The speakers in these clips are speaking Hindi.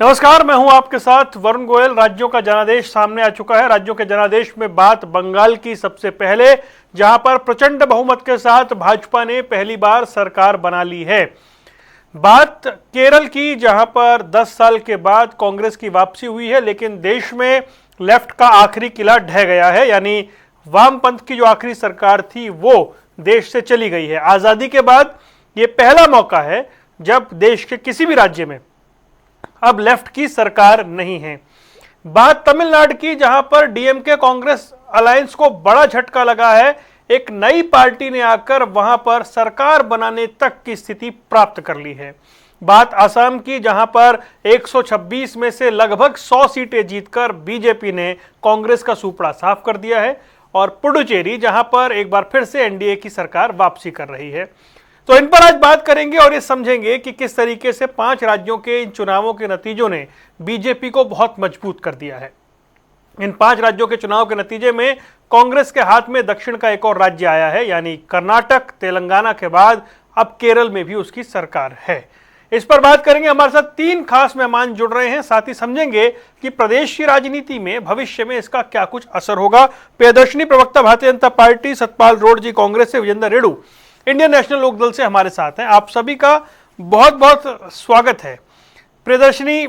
नमस्कार, मैं हूं आपके साथ वरुण गोयल। राज्यों का जनादेश सामने आ चुका है। राज्यों के जनादेश में बात बंगाल की सबसे पहले, जहां पर प्रचंड बहुमत के साथ भाजपा ने पहली बार सरकार बना ली है। बात केरल की, जहां पर 10 साल के बाद कांग्रेस की वापसी हुई है, लेकिन देश में लेफ्ट का आखिरी किला ढह गया है। यानी वामपंथ की जो आखिरी सरकार थी वो देश से चली गई है। आजादी के बाद ये पहला मौका है जब देश के किसी भी राज्य में अब लेफ्ट की सरकार नहीं है। बात तमिलनाडु की, जहां पर डीएमके कांग्रेस अलायंस को बड़ा झटका लगा है। एक नई पार्टी ने आकर वहां पर सरकार बनाने तक की स्थिति प्राप्त कर ली है। बात असम की, जहां पर 126 में से लगभग 100 सीटें जीतकर बीजेपी ने कांग्रेस का सुपड़ा साफ कर दिया है। और पुडुचेरी, जहां पर एक बार फिर से एनडीए की सरकार वापसी कर रही है। तो इन पर आज बात करेंगे और ये समझेंगे कि किस तरीके से 5 राज्यों के इन चुनावों के नतीजों ने बीजेपी को बहुत मजबूत कर दिया है। इन 5 राज्यों के चुनाव के नतीजे में कांग्रेस के हाथ में दक्षिण का एक और राज्य आया है, यानी कर्नाटक। तेलंगाना के बाद अब केरल में भी उसकी सरकार है। इस पर बात करेंगे। हमारे साथ 3 खास मेहमान जुड़ रहे हैं। साथ ही समझेंगे कि प्रदेश की राजनीति में भविष्य में इसका क्या कुछ असर होगा। प्रियदर्शनी प्रवक्ता भारतीय जनता पार्टी सतपाल रोड जी कांग्रेस से, विजेंद्र रेड्डू इंडियन नेशनल लोकदल से हमारे साथ हैं। आप सभी का बहुत बहुत स्वागत है। प्रियदर्शनी,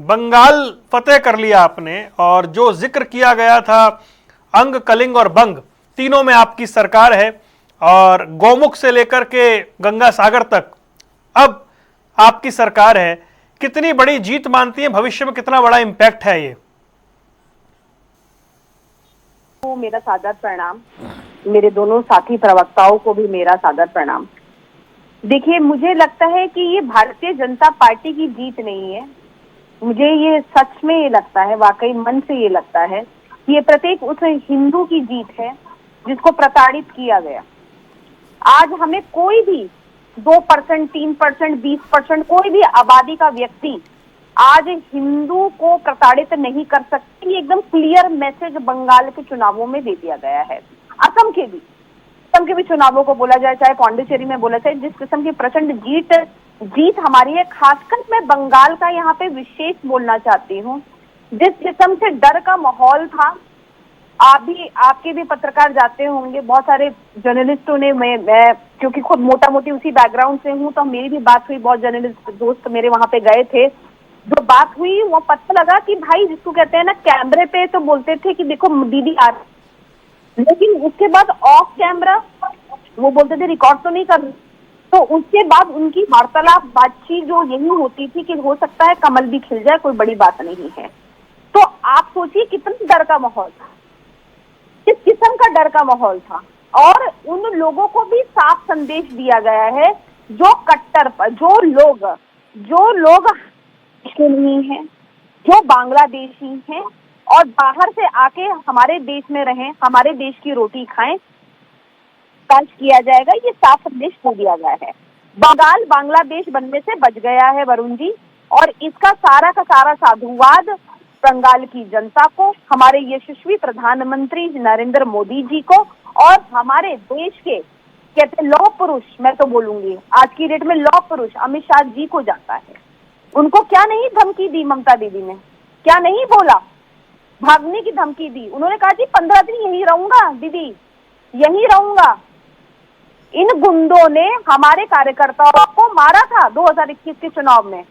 बंगाल फतेह कर लिया आपने और जो जिक्र किया गया था अंग, कलिंग और बंग, तीनों में आपकी सरकार है और गौमुख से लेकर के गंगा सागर तक अब आपकी सरकार है। कितनी बड़ी जीत मानती है? भविष्य में कितना बड़ा इंपैक्ट है ये? मेरा सादर प्रणाम। मेरे दोनों साथी प्रवक्ताओं को भी मेरा सादर प्रणाम। देखिए, मुझे लगता है कि ये भारतीय जनता पार्टी की जीत नहीं है। मुझे ये सच में ये लगता है, वाकई मन से ये लगता है कि ये प्रत्येक उस हिंदू की जीत है जिसको प्रताड़ित किया गया। आज हमें कोई भी 2%, 3%, 20%, कोई भी आबादी का व्यक्ति आज हिंदू को प्रताड़ित नहीं कर सकते। ये एकदम क्लियर मैसेज बंगाल के चुनावों में दे दिया गया है। असम के भी चुनावों को बोला जाए, चाहे पांडिचेरी में बोला जाए, जिस किस्म की प्रचंड जीत हमारी है। खासकर मैं बंगाल का यहाँ पे विशेष बोलना चाहती हूँ। जिस किस्म से डर का माहौल था, आपके भी पत्रकार जाते होंगे, बहुत सारे जर्नलिस्टों ने, मैं क्योंकि खुद मोटा मोटी उसी बैकग्राउंड से हूँ तो मेरी भी बात हुई, बहुत जर्नलिस्ट दोस्त मेरे वहां पे गए थे। जो बात हुई वो पता लगा कि भाई, जिसको कहते हैं ना, कैमरे पे तो बोलते थे कि देखो दीदी आ, लेकिन उसके बाद ऑफ कैमरा वो बोलते थे रिकॉर्ड तो नहीं कर। तो उसके बाद उनकी वार्तालाप, बातचीत जो यही होती थी कि हो सकता है कमल भी खिल जाए, कोई बड़ी बात नहीं है। तो आप सोचिए कितना डर का माहौल था, किस किस्म का डर का माहौल था। और उन लोगों को भी साफ संदेश दिया गया है, जो कट्टर पर, जो लोग नहीं है, जो बांग्लादेशी हैं और बाहर से आके हमारे देश में रहें, हमारे देश की रोटी खाएं, काश किया जाएगा। ये साफ संदेश दे दिया गया है। बंगाल बांग्लादेश बनने से बच गया है वरुण जी, और इसका सारा का सारा साधुवाद बंगाल की जनता को, हमारे यशस्वी प्रधानमंत्री नरेंद्र मोदी जी को, और हमारे देश के कहते हैं लौह पुरुष, मैं तो बोलूंगी आज की डेट में लौह पुरुष अमित शाह जी को जाता है। उनको क्या नहीं धमकी दी ममता दीदी ने, क्या नहीं बोला, भागने की धमकी दी। उन्होंने कहा जी 15 दिन यहीं रहूंगा दीदी, यहीं रहूंगा। इन गुंडों ने हमारे कार्यकर्ताओं को मारा था 2021 के चुनाव में,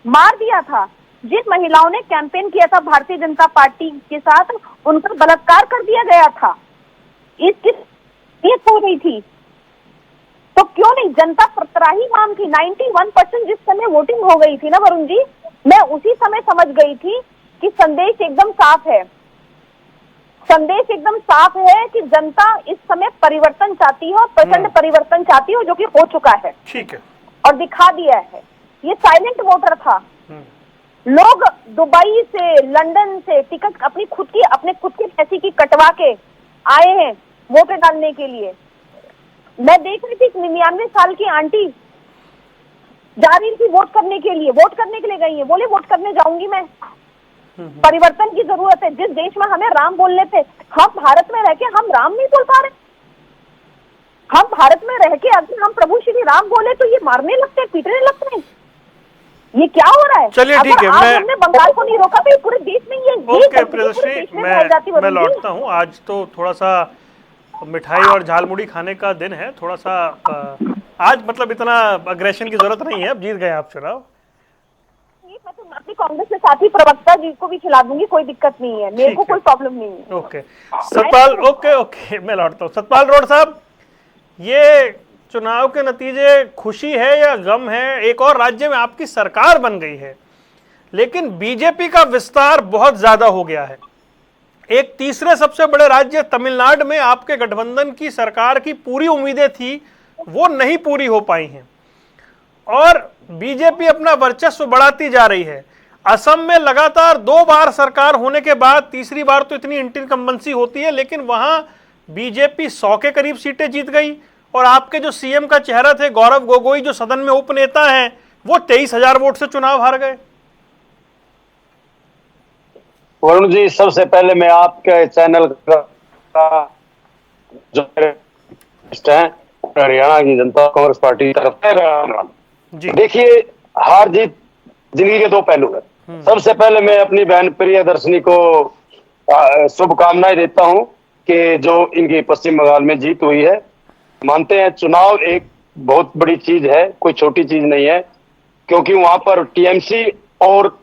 मार दिया था। जिन महिलाओं ने कैंपेन किया था भारतीय जनता पार्टी के साथ, उनका बलात्कार कर दिया गया था। इसकी हो रही थी तो क्यों नहीं, जनता त्राहीमाम थी। 91% जिस समय वोटिंग हो गई थी ना वरुण जी, मैं उसी समय समझ गई थी कि संदेश एकदम साफ है। संदेश एकदम साफ है कि जनता इस समय परिवर्तन चाहती हो, प्रचंड परिवर्तन चाहती हो, जो कि हो चुका है। ठीक है, और दिखा दिया है। ये साइलेंट वोटर था। लोग दुबई से, लंदन से टिकट अपने खुद के पैसे की कटवा के आए हैं वोट डालने के लिए। मैं देख रही थी 99 साल की आंटी जा रही थी वोट करने के लिए गई है, बोले वोट करने जाऊंगी मैं। परिवर्तन की जरूरत है। जिस देश में हमें राम बोलने थे, हम भारत में रह के हम राम नहीं बोल पा रहे। हम भारत में रह के अगर हम प्रभु श्री राम बोले तो ये मारने लगते हैं, पीटने लगते हैं। ये क्या हो रहा है? चलिए ठीक है, आज हमने बंगाल को नहीं रोका तो ये पूरे देश में ये ओके प्रियदर्शनी, मैं लौटता हूँ। आज तो थोड़ा सा मिठाई और झालमुड़ी खाने का दिन है, थोड़ा सा आज मतलब इतना अग्रेशन की जरूरत नहीं है, अब जीत गए आप चुनाव। मैं तो अपनी कांग्रेस के साथी प्रवक्ता जी को भी खिला दूंगी, कोई दिक्कत नहीं है, मेरे को कोई प्रॉब्लम नहीं है। ओके सतपाल, ओके मैं लौटता हूँ। सतपाल रोड साहब, ये चुनाव के नतीजे खुशी है या गम है? एक और राज्य में आपकी सरकार बन गई है, लेकिन बीजेपी का विस्तार बहुत ज्यादा हो गया है। एक तीसरे सबसे बड़े राज्य तमिलनाडु में आपके गठबंधन की सरकार की पूरी उम्मीदें थी, वो नहीं पूरी हो पाई हैं और बीजेपी अपना वर्चस्व बढ़ाती जा रही है। असम में लगातार 2 बार सरकार होने के बाद तीसरी बार तो इतनी इंटरकम्बेंसी होती है, लेकिन वहां बीजेपी 100 के करीब सीटें जीत गई और आपके जो सीएम का चेहरा थे गौरव गोगोई, जो सदन में उपनेता हैं, वो 23,000 वोट से चुनाव हार गए। वरुण जी, सबसे पहले मैं आपके चैनल का जो है हरियाणा की जनता कांग्रेस पार्टी की तरफ से देखिए, हार जीत जिंदगी के 2 पहलू है। सबसे पहले मैं अपनी बहन प्रियदर्शनी को शुभकामनाएं देता हूं कि जो इनकी पश्चिम बंगाल में जीत हुई है। मानते हैं चुनाव एक बहुत बड़ी चीज है, कोई छोटी चीज नहीं है, क्योंकि वहां पर टीएमसी और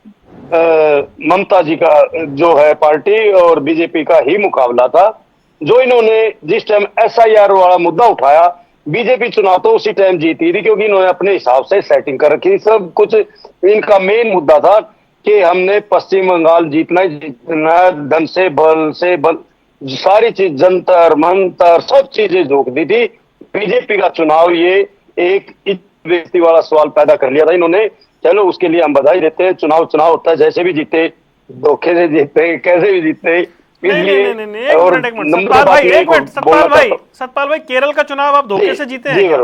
ममता जी का जो है पार्टी और बीजेपी का ही मुकाबला था। जो इन्होंने जिस टाइम एसआईआर वाला मुद्दा उठाया, बीजेपी चुनाव तो उसी टाइम जीती थी, क्योंकि इन्होंने अपने हिसाब से सेटिंग कर रखी। सब कुछ इनका मेन मुद्दा था कि हमने पश्चिम बंगाल जीतना ही जीतना, धन से बल सारी चीज, जंतर मंतर सब चीजें झोंक दी थी। बीजेपी का चुनाव ये एक व्यक्ति वाला सवाल पैदा कर लिया था इन्होंने। चलो उसके लिए हम बधाई देते हैं। चुनाव होता है, जैसे भी जीते, धोखे से जीते, कैसे भी जीते। सतपाल भाई, केरल का चुनाव आप धोखे से जीते हैं?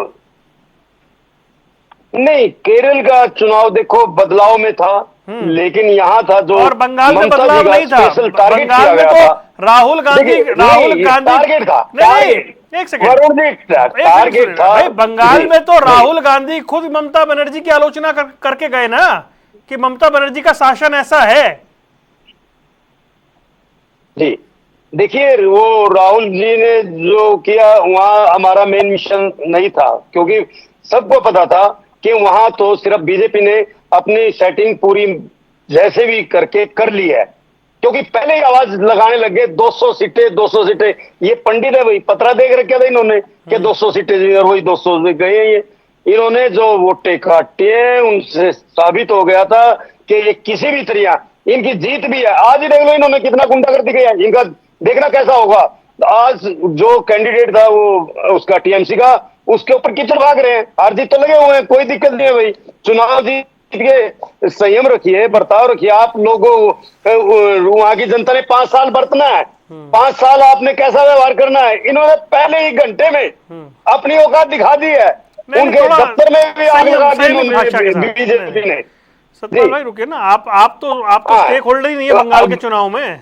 नहीं, केरल का चुनाव देखो बदलाव में था, लेकिन यहाँ था जो, और बंगाल में बदलाव नहीं था। बंगाल में तो राहुल गांधी टारगेट था। एक सेकंड, टारगेट था भाई। बंगाल में तो राहुल गांधी खुद ममता बनर्जी की आलोचना करके गए ना, कि ममता बनर्जी का शासन ऐसा है। जी देखिए, वो राहुल जी ने जो किया वहां हमारा मेन मिशन नहीं था, क्योंकि सबको पता था कि वहां तो सिर्फ बीजेपी ने अपनी सेटिंग पूरी जैसे भी करके कर ली है, क्योंकि पहले ही आवाज लगाने लगे 200 सीटें। ये पंडित है भाई, पत्रा देख रखा था इन्होंने कि 200 सीटें, और वही 200 गए हैं। ये इन्होंने जो वोटे काटे हैं उनसे साबित हो गया था कि ये किसी भी तरह इनकी जीत भी है। आज ही देख लो इन्होंने कितना गुंडागर्दी किया है, इनका देखना कैसा होगा। आज जो कैंडिडेट था वो उसका टीएमसी का, उसके ऊपर कीचड़ भाग रहे हैं। हार जीत तो लगे हुए हैं, कोई दिक्कत नहीं है भाई। चुनाव जीत के संयम रखिए, बर्ताव रखिए। आप लोगों वहां की जनता ने 5 साल बरतना है, 5 साल आपने कैसा व्यवहार करना है। इन्होंने पहले ही घंटे में अपनी औकात दिखा दी है। उनके दफ्तर में भी आग लगा दी बीजेपी ने। सतपाल भाई रुकिए ना, आप तो स्टेक होल्डर ही नहीं है बंगाल के चुनाव में।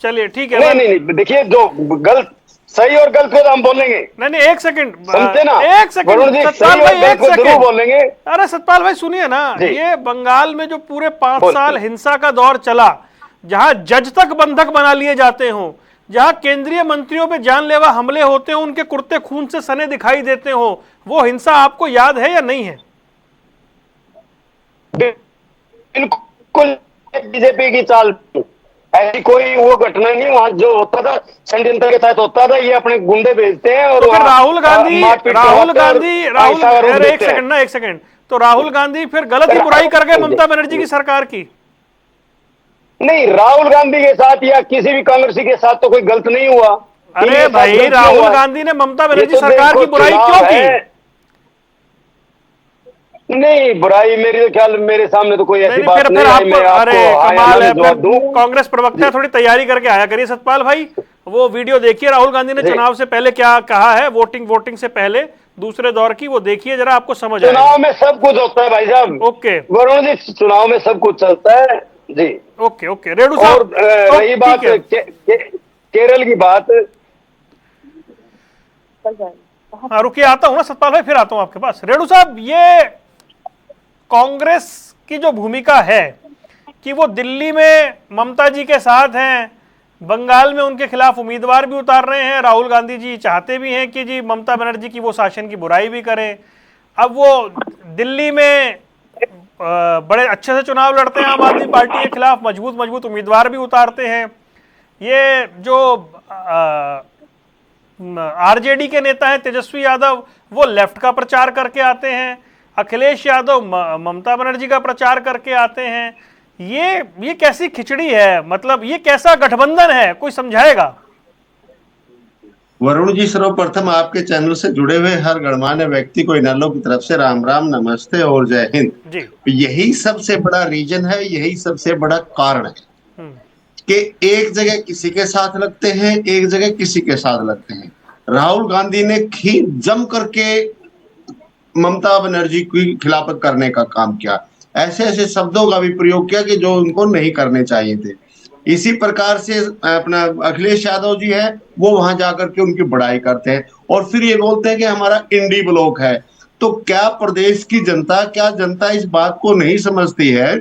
चलिए ठीक है। नहीं, देखिए, जो गलत सही और गलत को हम बोलेंगे। नहीं, एक सेकंड, समझे ना? एक सेकंड सतपाल भाई, एक सेकंड बोलेंगे। अरे सतपाल भाई सुनिए ना, ये बंगाल में जो पूरे 5 साल हिंसा का दौर चला, जहां जज तक बंधक बना लिए जाते हो, जहां केंद्रीय मंत्रियों पे जानलेवा हमले होते हो, उनके कुर्ते खून से सने दिखाई देते हो, वो हिंसा आपको याद है या नहीं है? बिल्कुल बीजेपी की चाल, ऐसी कोई वो घटना नहीं। वहां जो होता था षड्यंत्र के तहत होता था। ये अपने गुंडे भेजते हैं और तो फिर राहुल गांधी एक सेकंड, तो राहुल गांधी फिर गलत ही बुराई कर गए ममता बनर्जी की सरकार की? नहीं, राहुल गांधी के साथ या किसी भी कांग्रेसी के साथ तो कोई गलत नहीं हुआ। अरे भाई, राहुल गांधी ने ममता बनर्जी सरकार की बुराई क्यों की? नहीं, बुराई मेरे ख्याल मेरे सामने तो कोई ऐसी बात नहीं है। अरे कमाल है, कांग्रेस प्रवक्ता थोड़ी तैयारी करके आया करिए सतपाल भाई। वो वीडियो देखिए, राहुल गांधी ने चुनाव से पहले क्या कहा है, वोटिंग से पहले दूसरे दौर की, वो देखिए जरा, आपको समझ आएगा। चुनाव में सब कुछ होता है भाई साहब। ओके वरुण जी, चुनाव में सब कुछ चलता है जी। ओके रेडू साहब, रही बात केरल की बात, रुकिए, आता हूं ना सतपाल भाई, फिर आता हूं आपके पास। रेडू साहब, ये कांग्रेस की जो भूमिका है कि वो दिल्ली में ममता जी के साथ हैं, बंगाल में उनके खिलाफ उम्मीदवार भी उतार रहे हैं, राहुल गांधी जी चाहते भी हैं कि जी ममता बनर्जी की वो शासन की बुराई भी करें। अब वो दिल्ली में बड़े अच्छे से चुनाव लड़ते हैं, आम आदमी पार्टी के खिलाफ मजबूत मजबूत उम्मीदवार भी उतारते हैं। ये जो आरजेडी के नेता हैं तेजस्वी यादव, वो लेफ्ट का प्रचार करके आते हैं, अखिलेश यादव ममता बनर्जी का प्रचार करके आते हैं। ये कैसी खिचड़ी है, मतलब ये कैसा गठबंधन है, कोई समझाएगा? वरुण जी, सर्वप्रथम आपके चैनल से जुड़े हुए हर गणमान्य व्यक्ति को इनेलो की तरफ से राम राम, नमस्ते और जय हिंद जी। यही सबसे बड़ा रीजन है, यही सबसे बड़ा कारण है कि एक जगह किसी के साथ लगते हैं, एक जगह किसी के साथ लगते हैं। राहुल गांधी ने जम करके ममता बनर्जी की खिलाफत करने का काम किया, ऐसे ऐसे शब्दों का भी प्रयोग किया कि जो उनको नहीं करने चाहिए थे। इसी प्रकार से अपना अखिलेश यादव जी है, वो वहां जाकर के उनकी बड़ाई करते हैं और फिर ये बोलते हैं कि हमारा इंडी ब्लॉक है। तो क्या प्रदेश की जनता, क्या जनता इस बात को नहीं समझती है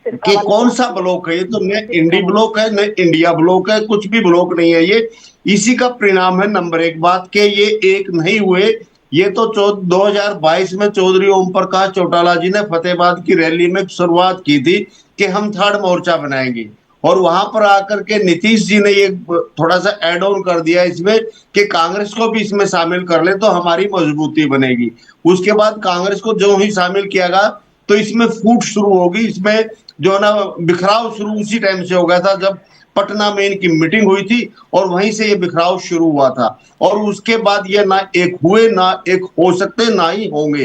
कि कौन सा ब्लॉक है? ये तो न इंडी ब्लॉक है, न इंडिया ब्लॉक है, कुछ भी ब्लॉक नहीं है। ये इसी का परिणाम है नंबर एक बात के ये एक नहीं हुए। ये तो 2022 में चौधरी ओम प्रकाश चौटाला जी ने फतेहाबाद की रैली में शुरुआत की थी कि हम थर्ड मोर्चा बनाएंगे, और वहां पर आकर के नीतीश जी ने ये थोड़ा सा एड ऑन कर दिया इसमें कि कांग्रेस को भी इसमें शामिल कर ले तो हमारी मजबूती बनेगी। उसके बाद कांग्रेस को जो ही शामिल किया गया तो इसमें फूट शुरू होगी, इसमें जो ना बिखराव शुरू उसी टाइम से हो गया था जब पटना में इनकी मीटिंग हुई थी और वहीं से ये बिखराव शुरू हुआ था। और उसके बाद ये ना एक हुए, ना एक हो सकते, ना ही होंगे।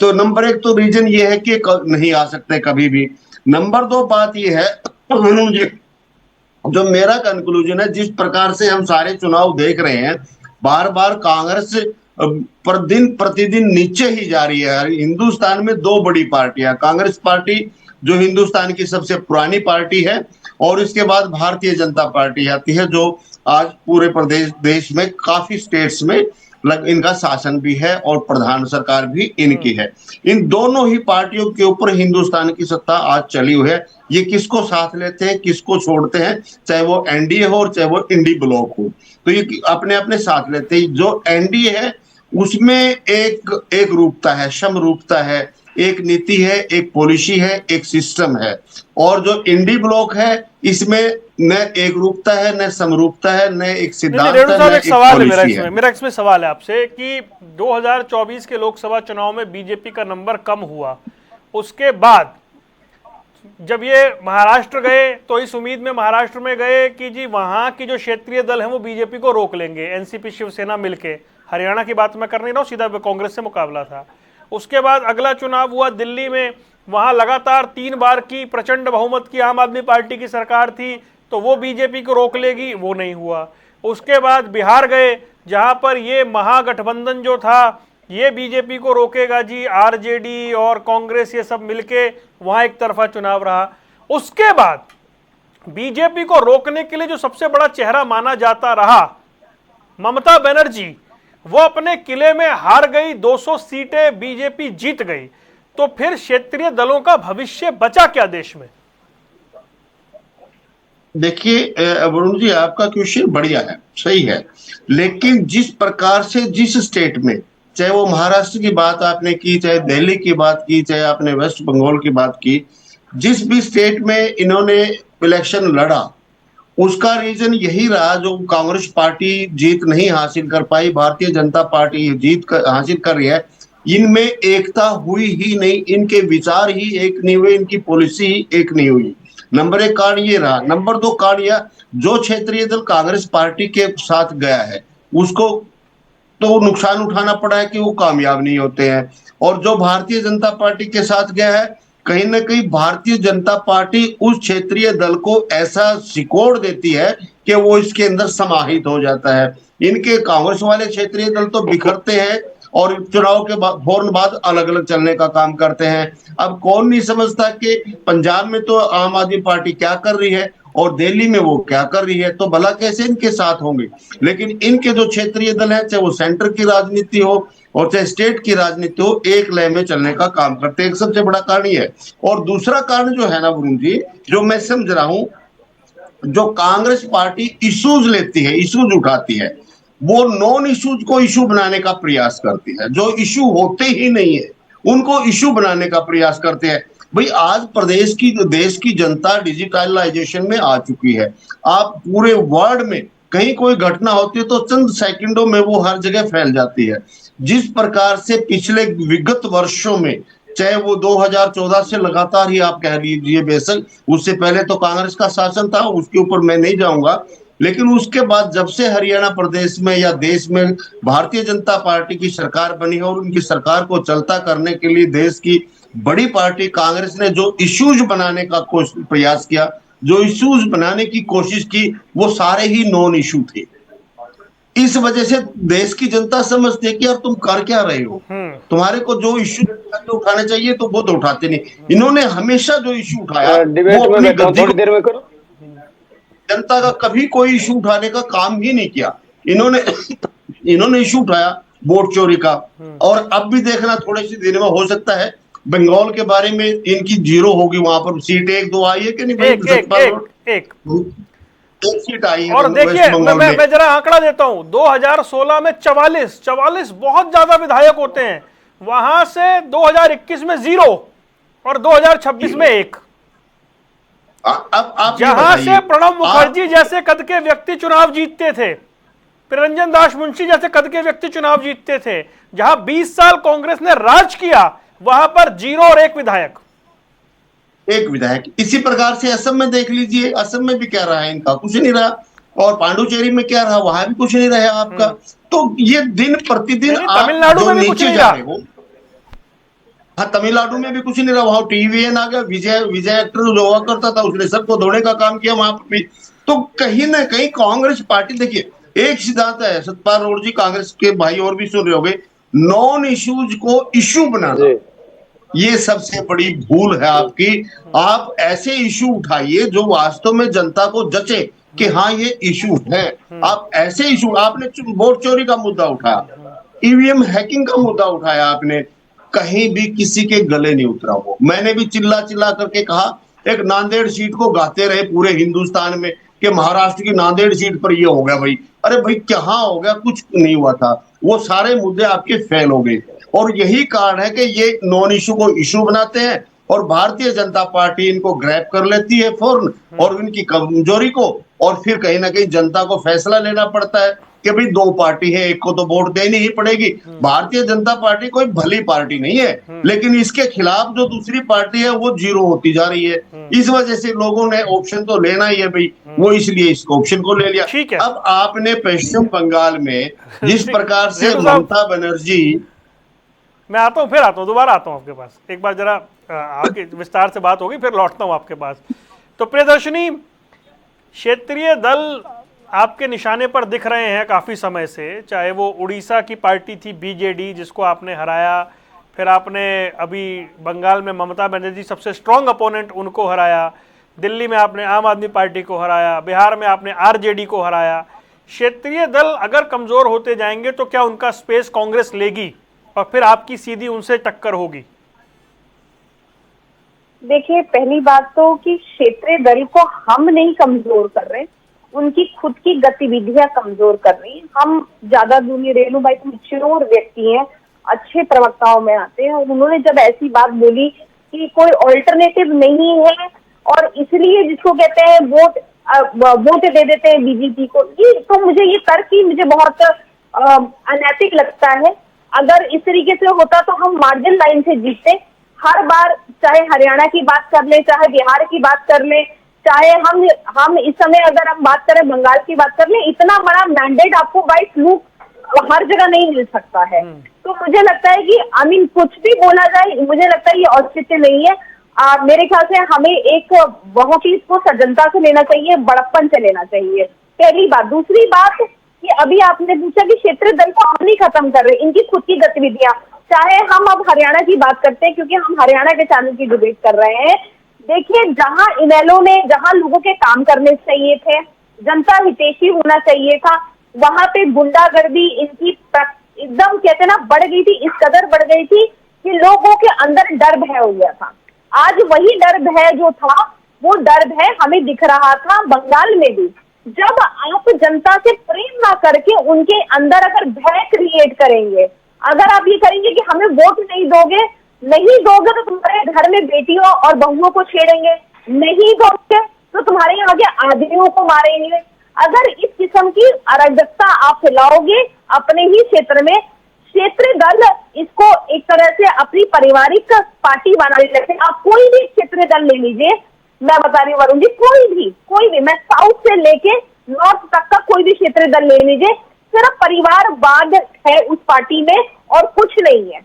तो नंबर एक तो रीजन ये है कि नहीं आ सकते कभी भी। नंबर दो बात ये है, जो मेरा कंक्लूजन है, जिस प्रकार से हम सारे चुनाव देख रहे हैं, बार बार कांग्रेस पर दिन प्रतिदिन नीचे ही जा रही है। हिंदुस्तान में दो बड़ी पार्टियां, कांग्रेस पार्टी जो हिंदुस्तान की सबसे पुरानी पार्टी है, और इसके बाद भारतीय जनता पार्टी आती है जो आज पूरे प्रदेश देश में काफी स्टेट्स में इनका शासन भी है और प्रधान सरकार भी इनकी है। इन दोनों ही पार्टियों के ऊपर हिंदुस्तान की सत्ता आज चली हुई है। ये किसको साथ लेते हैं, किसको छोड़ते हैं, चाहे वो एनडीए हो और चाहे वो इंडी ब्लॉक हो, तो ये अपने अपने साथ लेते हैं। जो एनडीए है उसमें एक रूपता है, समरूपता है, एक नीति है, एक पॉलिसी है, एक सिस्टम है। और जो इंडी ब्लॉक है इसमें न एक रूपता है, न समरूपता है, न एक सिद्धांत है, न एक पॉलिसी है। मेरा इसमें सवाल है आपसे कि 2024 के लोकसभा चुनाव में बीजेपी का नंबर कम हुआ, उसके बाद जब ये महाराष्ट्र गए तो इस उम्मीद में महाराष्ट्र में गए कि जी वहां की जो क्षेत्रीय दल है वो बीजेपी को रोक लेंगे, एनसीपी शिवसेना मिलके। हरियाणा की बात मैं कर नहीं रहा हूँ, सीधा कांग्रेस से मुकाबला था। उसके बाद अगला चुनाव हुआ दिल्ली में, वहां लगातार 3 बार की प्रचंड बहुमत की आम आदमी पार्टी की सरकार थी, तो वो बीजेपी को रोक लेगी, वो नहीं हुआ। उसके बाद बिहार गए जहां पर ये महागठबंधन जो था ये बीजेपी को रोकेगा जी, आरजेडी और कांग्रेस ये सब मिलके, वहां एक तरफा चुनाव रहा। उसके बाद बीजेपी को रोकने के लिए जो सबसे बड़ा चेहरा माना जाता रहा ममता बनर्जी, वो अपने किले में हार गई, 200 सीटें बीजेपी जीत गई। तो फिर क्षेत्रीय दलों का भविष्य बचा क्या देश में? देखिए वरुण जी, आपका क्वेश्चन बढ़िया है, सही है, लेकिन जिस प्रकार से जिस स्टेट में, चाहे वो महाराष्ट्र की बात आपने की, चाहे दिल्ली की बात की, चाहे आपने वेस्ट बंगाल की बात की, जिस भी स्टेट में इन्होंने इलेक्शन लड़ा उसका रीजन यही रहा, जो कांग्रेस पार्टी जीत नहीं हासिल कर पाई, भारतीय जनता पार्टी जीत हासिल कर रही है, इनमें एकता हुई ही नहीं, इनके विचार ही एक नहीं हुए, इनकी पॉलिसी ही एक नहीं हुई। नंबर एक कारण ये रहा। नंबर दो कारण यह, जो क्षेत्रीय दल कांग्रेस पार्टी के साथ गया है उसको तो नुकसान उठाना पड़ा है कि वो कामयाब नहीं होते हैं, और जो भारतीय जनता पार्टी के साथ गया है, कहीं ना कहीं भारतीय जनता पार्टी उस क्षेत्रीय दल को ऐसा सिकोड़ देती है कि वो इसके अंदर समाहित हो जाता है। इनके कांग्रेस वाले क्षेत्रीय दल तो बिखरते हैं और चुनाव के फौरन बाद अलग अलग चलने का काम करते हैं। अब कौन नहीं समझता कि पंजाब में तो आम आदमी पार्टी क्या कर रही है और दिल्ली में वो क्या कर रही है, तो भला कैसे इनके साथ होंगे। लेकिन इनके जो क्षेत्रीय दल है, चाहे वो सेंटर की राजनीति हो और चाहे स्टेट की राजनीति हो, एक लय में चलने का काम करते हैं। एक सबसे बड़ा कारण ये है। और दूसरा कारण जो है ना वरुण जी, जो मैं समझ रहा हूं, जो कांग्रेस पार्टी इश्यूज लेती है, इश्यूज उठाती है, वो नॉन इश्यूज को इश्यू बनाने का प्रयास करती है। जो इश्यू होते ही नहीं है उनको इश्यू बनाने का प्रयास करते हैं। भाई आज प्रदेश की, देश की जनता डिजिटलाइजेशन में आ चुकी है। आप पूरे वर्ल्ड में कहीं कोई घटना होती है तो चंद सेकंडों में वो हर जगह फैल जाती है। जिस प्रकार से पिछले विगत वर्षों में, चाहे वो 2014 से लगातार ही आप कह लीजिए, बेशक उससे पहले तो कांग्रेस का शासन था, उसके ऊपर मैं नहीं जाऊंगा, लेकिन उसके बाद जब से हरियाणा प्रदेश में या देश में भारतीय जनता पार्टी की सरकार बनी है और उनकी सरकार को चलता करने के लिए देश की बड़ी पार्टी कांग्रेस ने जो इश्यूज बनाने का प्रयास किया, जो इश्यूज बनाने की कोशिश की, वो सारे ही नॉन इश्यू थे। इस वजह से देश की जनता समझती है कि यार तुम कर क्या रहे हो, तुम्हारे को जो इश्यू उठाने चाहिए तो वो तो उठाते नहीं। इन्होंने हमेशा जो इश्यू उठाया वो अपनी गद्दी को, देर में करो, जनता का कभी कोई इश्यू उठाने का काम ही नहीं किया। इन्होंने इश्यू उठाया वोट चोरी का, और अब भी देखना थोड़े से दिन में हो सकता है बंगाल के बारे में इनकी जीरो होगी, वहां पर सीट 1-2 आई है कि नहीं? एक सीट आई है। और देखिए मैं जरा आंकड़ा देता हूं, 2016 में 44 बहुत ज्यादा विधायक होते हैं, वहां से 2021 में 0 और 2026 में 1। अब जहां से प्रणब मुखर्जी जैसे कद के व्यक्ति चुनाव जीतते थे, प्रिरंजन दास मुंशी जैसे कद के व्यक्ति चुनाव जीतते थे, जहां 20 साल कांग्रेस ने राज किया, वहां पर 0 और 1 विधायक। इसी प्रकार से असम में देख लीजिए, असम में भी क्या रहा है इनका, कुछ नहीं रहा। और पांडुचेरी में क्या रहा, वहां भी कुछ नहीं रहा आपका। तो ये दिन प्रतिदिन तमिलनाडु में भी कुछ नहीं जा रहे हो। हाँ, तमिलनाडु में भी कुछ नहीं रहा, वहां टीवीएन आ गया, विजय एक्टर जो हुआ करता था उसने सबको धोने का काम किया वहां पर भी। तो कहीं ना कहीं कांग्रेस पार्टी, देखिए एक सिद्धांत है, सतपाल रोड जी कांग्रेस के भाई और भी सुन रहे होंगे, नॉन इश्यूज को इश्यू बनाना, ये सबसे बड़ी भूल है आपकी। आप ऐसे इश्यू उठाइए जो वास्तव में जनता को जचे कि हाँ ये इश्यू है। आप ऐसे इश्यू, आपने वोट चोरी का मुद्दा उठाया, ईवीएम हैकिंग का मुद्दा उठाया, आपने कहीं भी किसी के गले नहीं उतरा। वो मैंने भी चिल्ला चिल्ला करके कहा, एक नांदेड़ सीट को गाते रहे पूरे हिंदुस्तान में कि महाराष्ट्र की नांदेड़ सीट पर ये हो गया। भाई अरे भाई क्या हो गया, कुछ नहीं हुआ था, वो सारे मुद्दे आपके फेल हो गए। और यही कारण है कि ये नॉन इश्यू को इश्यू बनाते हैं और भारतीय जनता पार्टी इनको ग्रैब कर लेती है फौरन, और इनकी कमजोरी को, और फिर कहीं ना कहीं जनता को फैसला लेना पड़ता है कि भाई 2 पार्टी है, एक को तो वोट देनी ही पड़ेगी। भारतीय जनता पार्टी कोई भली पार्टी नहीं है, लेकिन इसके खिलाफ जो दूसरी पार्टी है वो 0 होती जा रही है। इस वजह से लोगों ने ऑप्शन तो लेना ही है भाई, वो इसलिए इस ऑप्शन को ले लिया। अब आपने पश्चिम बंगाल में जिस प्रकार से ममता बनर्जी, मैं आता हूं, फिर आता हूं, दोबारा आता हूं आपके पास, एक बार जरा आपके विस्तार से बात होगी, फिर लौटता हूं आपके पास। तो प्रियदर्शनी, क्षेत्रीय दल आपके निशाने पर दिख रहे हैं काफी समय से, चाहे वो उड़ीसा की पार्टी थी बीजेडी जिसको आपने हराया, फिर आपने अभी बंगाल में ममता बनर्जी सबसे स्ट्रांग अपोनेंट उनको हराया, दिल्ली में आपने आम आदमी पार्टी को हराया, बिहार में आपने आरजेडी को हराया। क्षेत्रीय दल अगर कमजोर होते जाएंगे तो क्या उनका स्पेस कांग्रेस लेगी और फिर आपकी सीधी उनसे टक्कर होगी? देखिए, पहली बात तो कि क्षेत्रीय दल को हम नहीं कमजोर कर रहे, उनकी खुद की गतिविधियां कमजोर कर रही। हम ज्यादा दूर नहीं, रेणु भाई तो मैच्योर व्यक्ति हैं, अच्छे प्रवक्ताओं में आते हैं, और उन्होंने जब ऐसी बात बोली कि कोई ऑल्टरनेटिव नहीं है और इसलिए जिसको कहते हैं वोट दे देते हैं बीजेपी को, ये तो मुझे ये तर्क ही मुझे बहुत अनैतिक लगता है। अगर इस तरीके से होता तो हम मार्जिन लाइन से जीतते। हर बार चाहे हरियाणा की बात कर ले, चाहे बिहार की बात कर ले, चाहे हम इस समय अगर हम बात करें बंगाल की बात कर ले, इतना बड़ा मैंडेट आपको बाई फ्लूक हर जगह नहीं मिल सकता है। तो मुझे लगता है कि कुछ भी बोला जाए, मुझे लगता है ये औचित्य नहीं है। मेरे ख्याल से हमें एक बहुत ही इसको सज्जनता से लेना चाहिए, बड़प्पन से लेना चाहिए, पहली बात। दूसरी बात कि अभी आपने पूछा कि क्षेत्रीय दल को हम नहीं खत्म कर रहे, इनकी खुद की गतिविधियां, चाहे हम अब हरियाणा की बात करते हैं क्योंकि हम हरियाणा के चैनल की डिबेट कर रहे हैं, देखिए, जहां इनेलो ने जहां लोगों के काम करने चाहिए थे, जनता हितैषी होना चाहिए था, वहां पे गुंडागर्दी इनकी एकदम कहते ना बढ़ गई थी, इस कदर बढ़ गई थी कि लोगों के अंदर डर भय हो गया था। आज वही डर भय जो था, वो डर भय हमें दिख रहा था बंगाल में भी। जब आप जनता से प्रेम ना करके उनके अंदर अगर भय क्रिएट करेंगे, अगर आप ये करेंगे कि हमें वोट नहीं दोगे तो तुम्हारे घर में बेटियों और बहुओं को छेड़ेंगे, नहीं दोगे तो तुम्हारे यहाँ के आदमियों को मारेंगे, अगर इस किस्म की अराजकता आप फैलाओगे अपने ही क्षेत्र में, क्षेत्रीय दल इसको एक तरह से अपनी पारिवारिक पार्टी बना लेते हैं। आप कोई भी क्षेत्रीय दल ले लीजिए, मैं बता रही हूँ वरुण जी, कोई भी, मैं साउथ से लेके नॉर्थ तक का कोई भी क्षेत्रीय दल ले लीजिए, सिर्फ परिवारवाद है उस पार्टी में और कुछ नहीं है।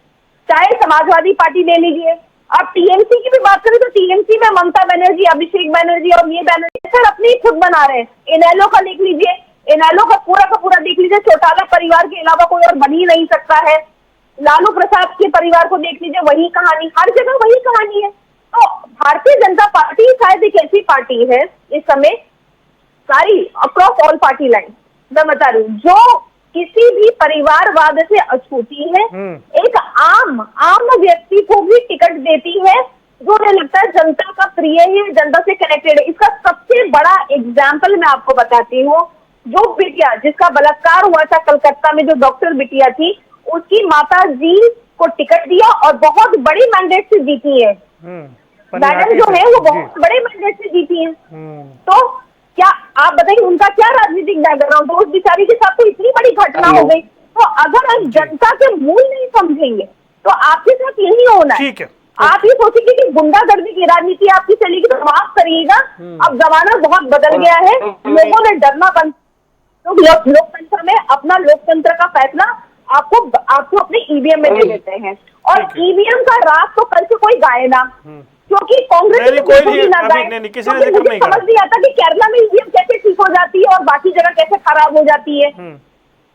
चाहे समाजवादी पार्टी ले लीजिए, अब टीएमसी की भी बात करें तो टीएमसी में ममता बनर्जी, अभिषेक बनर्जी और ये बनर्जी सर अपनी खुद बना रहे हैं। इनेलो का देख लीजिए, इनेलो का पूरा देख लीजिए, चौटाला परिवार के अलावा कोई और बन ही नहीं सकता है। लालू प्रसाद के परिवार को देख लीजिए, वही कहानी, हर जगह वही कहानी है। तो भारतीय जनता पार्टी शायद एक ऐसी पार्टी है इस समय, सारी अक्रॉस ऑल पार्टी लाइन मैं बता रही हूँ, जो किसी भी परिवारवाद से अछूती है, एक आम व्यक्ति को भी टिकट देती है, जो मुझे लगता है जनता का प्रिय है, जनता से कनेक्टेड है। इसका सबसे बड़ा एग्जाम्पल मैं आपको बताती हूँ, जो बिटिया जिसका बलात्कार हुआ था कलकत्ता में, जो डॉक्टर बिटिया थी, उसकी माता जी को टिकट दिया और बहुत बड़ी मैंडेट से जीती है। मैडम जो है वो बहुत बड़े मैंडेट से जीती है। तो क्या आप बताइए उनका क्या राजनीतिक बैकग्राउंड, तो उस बिचारी के साथ तो इतनी बड़ी घटना हो गई। तो अगर हम जनता के मूल नहीं समझेंगे तो आपके साथ यही होना है। आप ये सोचेंगे कि गुंडागर्दी की राजनीति आपकी चलेगी तो माफ करिएगा, अब जमाना बहुत बदल गया है, लोगों ने डरना बंद, तो लोकतंत्र में अपना लोकतंत्र का फैसला आपको अपने ईवीएम में दे देते हैं, और ईवीएम का राज तो कल से कोई गाए ना, क्योंकि कांग्रेस समझ नहीं आता कि केरला में ईवीएम कैसे ठीक हो जाती है और बाकी जगह कैसे खराब हो जाती है।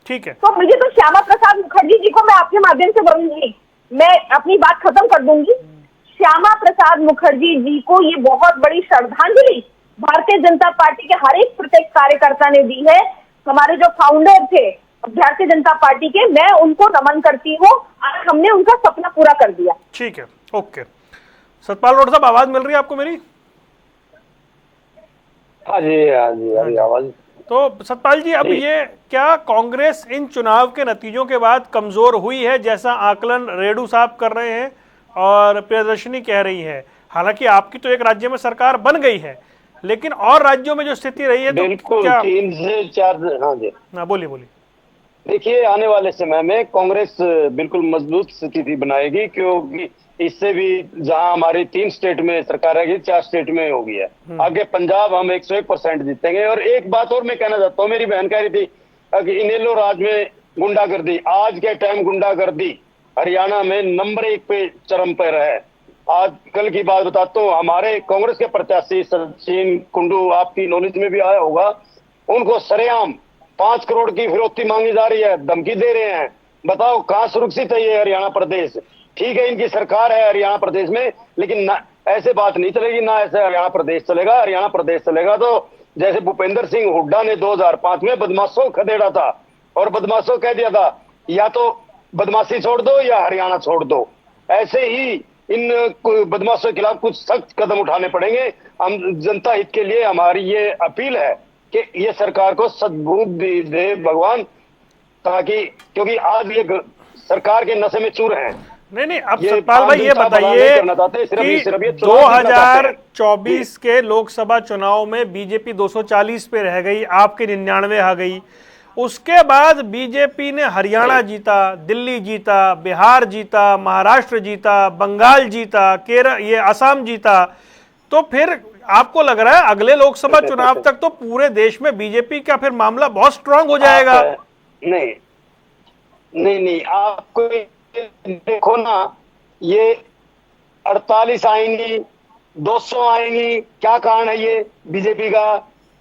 ठीक है, तो मुझे तो श्यामा प्रसाद मुखर्जी जी को, मैं आपके माध्यम से बोलूंगी, मैं अपनी बात खत्म कर दूंगी, श्यामा प्रसाद मुखर्जी जी को ये बहुत बड़ी श्रद्धांजलि भारतीय जनता पार्टी के हर एक प्रत्येक कार्यकर्ता ने दी है। हमारे जो फाउंडर थे भारतीय जनता पार्टी के, मैं उनको नमन करती हूँ, हमने उनका सपना पूरा कर दिया। ठीक है, ओके। सतपाल रोड साहब, आवाज मिल रही है आपको मेरी? हाँ जी, आवाज। तो सतपाल जी, अब ये क्या कांग्रेस इन चुनाव के नतीजों के बाद कमजोर हुई है, जैसा आकलन रेडू साहब कर रहे हैं और प्रियदर्शनी कह रही है? हालांकि आपकी तो एक राज्य में सरकार बन गई है, लेकिन और राज्यों में जो स्थिति रही है, तो क्या 3 से 4? हाँ जी, बोलिए। देखिए, आने वाले समय में कांग्रेस बिल्कुल मजबूत स्थिति बनाएगी, क्योंकि इससे भी जहां हमारी 3 स्टेट में सरकार है, 4 स्टेट में होगी है। आगे पंजाब हम 101% जीतेंगे। और एक बात और मैं कहना चाहता हूँ, मेरी बहन कह रही थी कि इनेलो राज में गुंडागर्दी, आज के टाइम गुंडागर्दी हरियाणा में नंबर 1 पे चरम पर है। आज कल की बात बताता हूँ, हमारे कांग्रेस के प्रत्याशी सचिन कुंडू, आपकी नॉलेज में भी आया होगा, उनको सरेआम 5 करोड़ की फिरौती मांगी जा रही है, धमकी दे रहे हैं। बताओ कहाँ सुरक्षित है ये हरियाणा प्रदेश? ठीक है, इनकी सरकार है हरियाणा प्रदेश में, लेकिन ना ऐसे बात नहीं चलेगी, ना ऐसे हरियाणा प्रदेश चलेगा। हरियाणा प्रदेश चलेगा तो जैसे भूपेंद्र सिंह हुड्डा ने 2005 में बदमाशों को खदेड़ा था और बदमाशों कह दिया था या तो बदमाशी छोड़ दो या हरियाणा छोड़ दो, ऐसे ही इन बदमाशों के खिलाफ कुछ सख्त कदम उठाने पड़ेंगे। हम जनता हित के लिए हमारी ये अपील है कि ये सरकार को सद्बुद्धि दे भगवान, ताकि, क्योंकि आज ये सरकार के नशे में चूर हैं। नहीं, अब सतपाल भाई ये बताइए कि 2024 के लोकसभा चुनाव में बीजेपी 240 पे रह गई, आपके 99 आ गई। उसके बाद बीजेपी ने हरियाणा जीता, दिल्ली जीता, बिहार जीता, महाराष्ट्र जीता, बंगाल जीता, केरल, ये असम जीता। तो फिर आपको लग रहा है अगले लोकसभा चुनाव तक तो पूरे देश में बीजेपी का फिर मामला बहुत स्ट्रांग हो जाएगा? नहीं, आपको देखो ना, ये 48 आएंगी, 200 आएंगी, क्या कारण है ये बीजेपी का?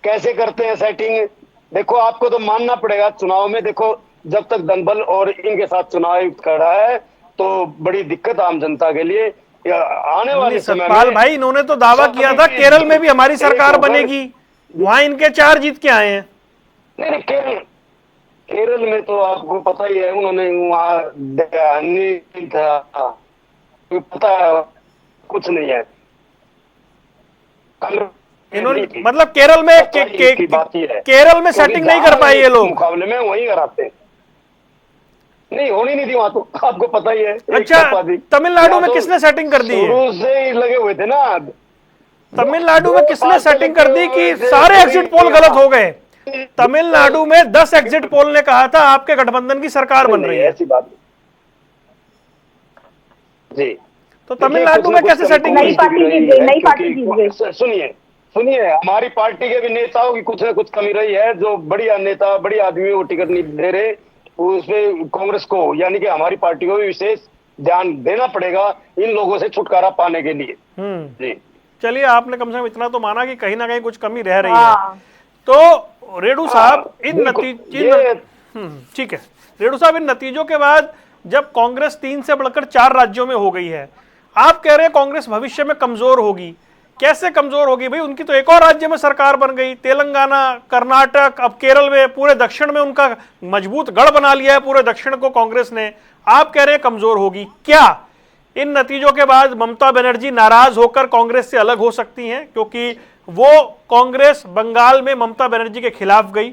कैसे करते हैं सेटिंग? देखो, आपको तो मानना पड़ेगा चुनाव में। देखो, जब तक दलबल और इनके साथ चुनाव खड़ा है तो बड़ी दिक्कत आम जनता के लिए। आने वाले समय सतपाल में भाई, इन्होंने तो दावा किया था केरल में भी हमारी सरकार बनेगी, वहां इनके 4 जीत के आए हैं। नहीं, केरल में तो आपको पता ही है, उन्होंने वहां नहीं था, पता है कुछ नहीं है। इन्होंने मतलब केरल में केरल में सेटिंग नहीं कर पाए ये लोग, मुकाबले में वही कराते हैं। नहीं, होनी नहीं थी वहां, तो आपको पता ही है। अच्छा, तमिलनाडु में किसने सेटिंग कर दी है? शुरू से ही लगे हुए थे ना। तमिलनाडु में किसने सेटिंग कर दी कि सारे एग्जिट पोल गलत हो गए? तमिलनाडु में 10 एग्जिट पोल ने कहा था आपके गठबंधन की सरकार बन रही है। ऐसी बात जी। तो तमिलनाडु में कैसे सेटिंग नई पार्टी जीत गई, नई पार्टी जीत गई। सुनिए, हमारी पार्टी के भी नेताओं की कुछ न कुछ कमी रही है, जो बढ़िया नेता, बढ़िया आदमी को टिकट नहीं दे रहे, उसमें कांग्रेस को यानी कि हमारी पार्टी को भी विशेष ध्यान देना पड़ेगा इन लोगों से छुटकारा पाने के लिए। जी, चलिए, आपने कम से कम इतना तो माना कि कहीं ना कहीं कुछ कमी रह रही है। तो रेडू साहब, इन नतीजे, ठीक है रेडू साहब, इन नतीजों के बाद जब कांग्रेस 3 से बढ़कर 4 राज्यों में हो गई है, आप कह रहे हैं कांग्रेस भविष्य में कमजोर होगी। कैसे कमजोर होगी भाई? उनकी तो एक और राज्य में सरकार बन गई, तेलंगाना, कर्नाटक, अब केरल में, पूरे दक्षिण में उनका मजबूत गढ़ बना लिया है पूरे दक्षिण को कांग्रेस ने। आप कह रहे हैं कमजोर होगी। क्या इन नतीजों के बाद ममता बनर्जी नाराज होकर कांग्रेस से अलग हो सकती हैं, क्योंकि वो कांग्रेस बंगाल में ममता बनर्जी के खिलाफ गई?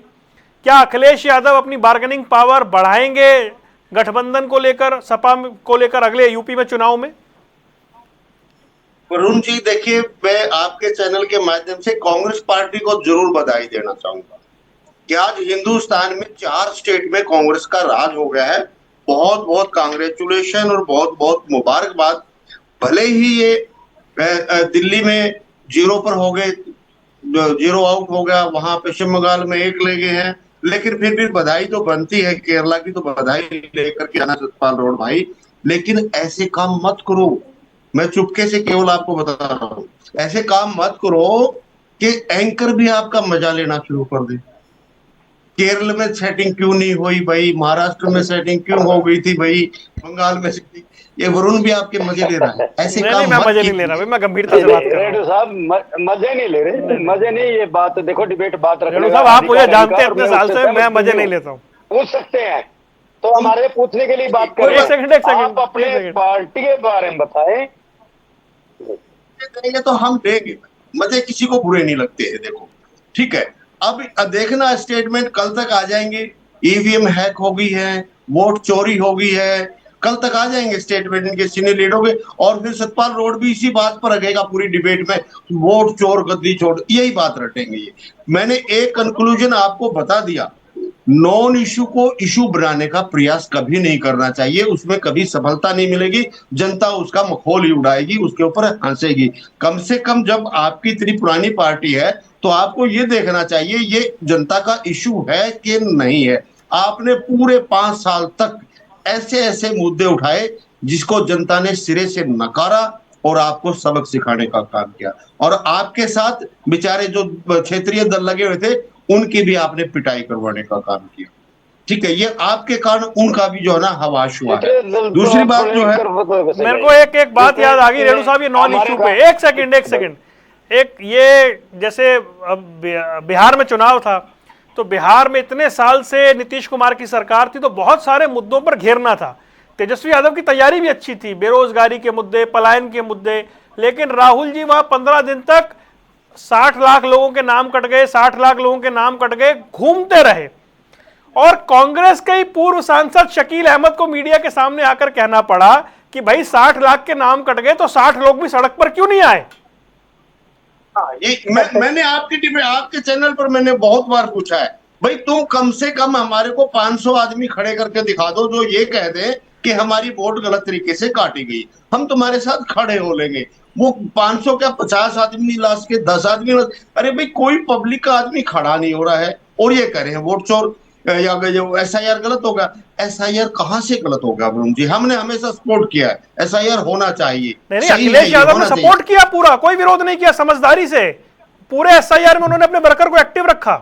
क्या अखिलेश यादव अपनी बार्गेनिंग पावर बढ़ाएंगे गठबंधन को लेकर, सपा को लेकर अगले यूपी में चुनाव में? वरुण जी, देखिए, मैं आपके चैनल के माध्यम से कांग्रेस पार्टी को जरूर बधाई देना चाहूंगा कि आज हिंदुस्तान में 4 स्टेट में कांग्रेस का राज हो गया है। बहुत बहुत कांग्रेचुलेशन और बहुत बहुत मुबारकबाद। भले ही ये दिल्ली में 0 पर हो गए, 0 आउट हो गया, वहां पश्चिम बंगाल में 1 ले गए हैं, लेकिन फिर भी बधाई तो बनती है। केरला की तो बधाई लेकर के आना सतपाल रोड भाई, लेकिन ऐसे काम मत करो। मैं चुपके से केवल आपको बता रहा हूं, ऐसे काम मत करो कि एंकर भी आपका मजा लेना शुरू कर दे। केरल में सेटिंग क्यों नहीं हुई भाई? महाराष्ट्र में सेटिंग क्यों हो गई थी भाई? बंगाल में सेटिंग, ये वरुण भी आपके मजे ले रहा है। ऐसे काम मैं मजे नहीं ले रहा, मैं गंभीरता से बात कर रहा हूं। रेडू साहब, मजे नहीं ले रहे, मजे नहीं, ये बात देखो, डिबेट बात रखने रेडू साहब, आप मुझे जानते हैं इतने साल से, मैं मजे नहीं लेता हूँ। पूछ सकते हैं तो हमारे पूछने के लिए बात कर रहे हैं। आप अपने पार्टी के बारे में बताएं। करेंगे तो हम देंगे, मजे किसी को बुरे नहीं लगते हैं। देखो, ठीक है, अब देखना स्टेटमेंट कल तक आ जाएंगे। ईवीएम हैक हो गई है, वोट चोरी हो गई है, कल तक आ जाएंगे स्टेटमेंट इनके सीनियर लीडरों के। और फिर सतपाल रोड भी इसी बात पर रखेगा पूरी डिबेट में, वोट चोर, गद्दी चोर, यही बात रटेंगे ये। मैंने एक कंक्लूजन आपको बता दिया, नॉन इशू को इशू बनाने का प्रयास कभी नहीं करना चाहिए, उसमें कभी सफलता नहीं मिलेगी। जनता उसका मखौल ही उड़ाएगी, उसके ऊपर हंसेगी। कम से कम जब आपकी इतनी पुरानी पार्टी है तो आपको ये देखना चाहिए ये जनता का इशू है कि नहीं है। आपने पूरे 5 साल तक ऐसे ऐसे मुद्दे उठाए जिसको जनता ने सिरे से नकारा और आपको सबक सिखाने का काम किया। और आपके साथ बेचारे जो क्षेत्रीय दल लगे हुए थे उनकी भी आपने पिटाई करवाने का काम किया। ठीक है, ये आपके कारण उनका भी जो है ना हवाश हुआ है। दूसरी बात जो है, मेरे को एक बात याद आ गई रेडू साहब, ये नॉन इशू पे एक सेकंड, एक ये जैसे अब बिहार में चुनाव था, तो बिहार में इतने साल से नीतीश कुमार की सरकार थी, तो बहुत सारे मुद्दों पर घेरना था। तेजस्वी यादव की तैयारी भी अच्छी थी, बेरोजगारी के मुद्दे, पलायन के मुद्दे, लेकिन राहुल जी वहां 15 दिन तक 60 लाख लोगों के नाम कट गए, 60 लाख लोगों के नाम कट गए, घूमते रहे। और कांग्रेस के ही पूर्व सांसद शकील अहमद को मीडिया के सामने आकर कहना पड़ा कि भाई 60 लाख के नाम कट गए तो 60 लोग भी सड़क पर क्यों नहीं आए? मैंने आपके चैनल पर मैंने बहुत बार पूछा है, भाई तुम कम से कम हमारे को 500 आदमी खड़े करके दिखा दो जो ये कह दे कि हमारी वोट गलत तरीके से काटी गई, हम तुम्हारे साथ खड़े हो लेंगे। वो 500 क्या 50 आदमी ला सके, 10 आदमी। अरे भाई, कोई पब्लिक का आदमी खड़ा नहीं हो रहा है और ये कह रहे हैं वोट चोर या जो एसआईआर गलत होगा। एसआईआर कहां से गलत होगा वरुण जी? हमने हमेशा सपोर्ट किया है, एसआईआर होना चाहिए। नहीं, अखिलेश यादव ने सपोर्ट किया पूरा, कोई विरोध नहीं किया, समझदारी से पूरे एसआईआर में उन्होंने अपने वर्कर को एक्टिव रखा।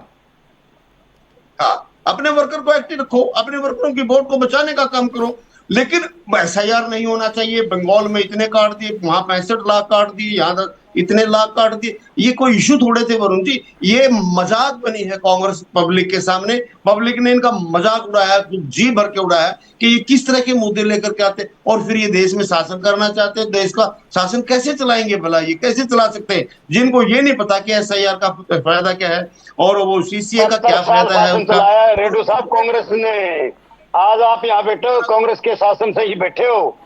हाँ, अपने वर्कर को एक्टिव रखो, अपने वर्करों की वोट को बचाने का काम करो। लेकिन SIR नहीं होना चाहिए, बंगाल में इतने काट दिए, वहां 65 लाख काट दिए, यहाँ इतने लाख काट दिए। ये कोई इशू थोड़े थे वरुण जी, ये मजाक बनी है कांग्रेस पब्लिक के सामने। पब्लिक ने इनका मजाक उड़ाया, जी भर के उड़ाया कि ये किस तरह के मुद्दे लेकर के आते और फिर ये देश में शासन करना चाहते हैं। देश का शासन कैसे चलाएंगे भला, ये कैसे चला सकते हैं जिनको ये नहीं पता कि SIR का फायदा क्या है और वो CCA का क्या फायदा है उनका। रेड्डू साहब कांग्रेस ने, आज आप यहाँ बैठे हो कांग्रेस के शासन से ही बैठे हो,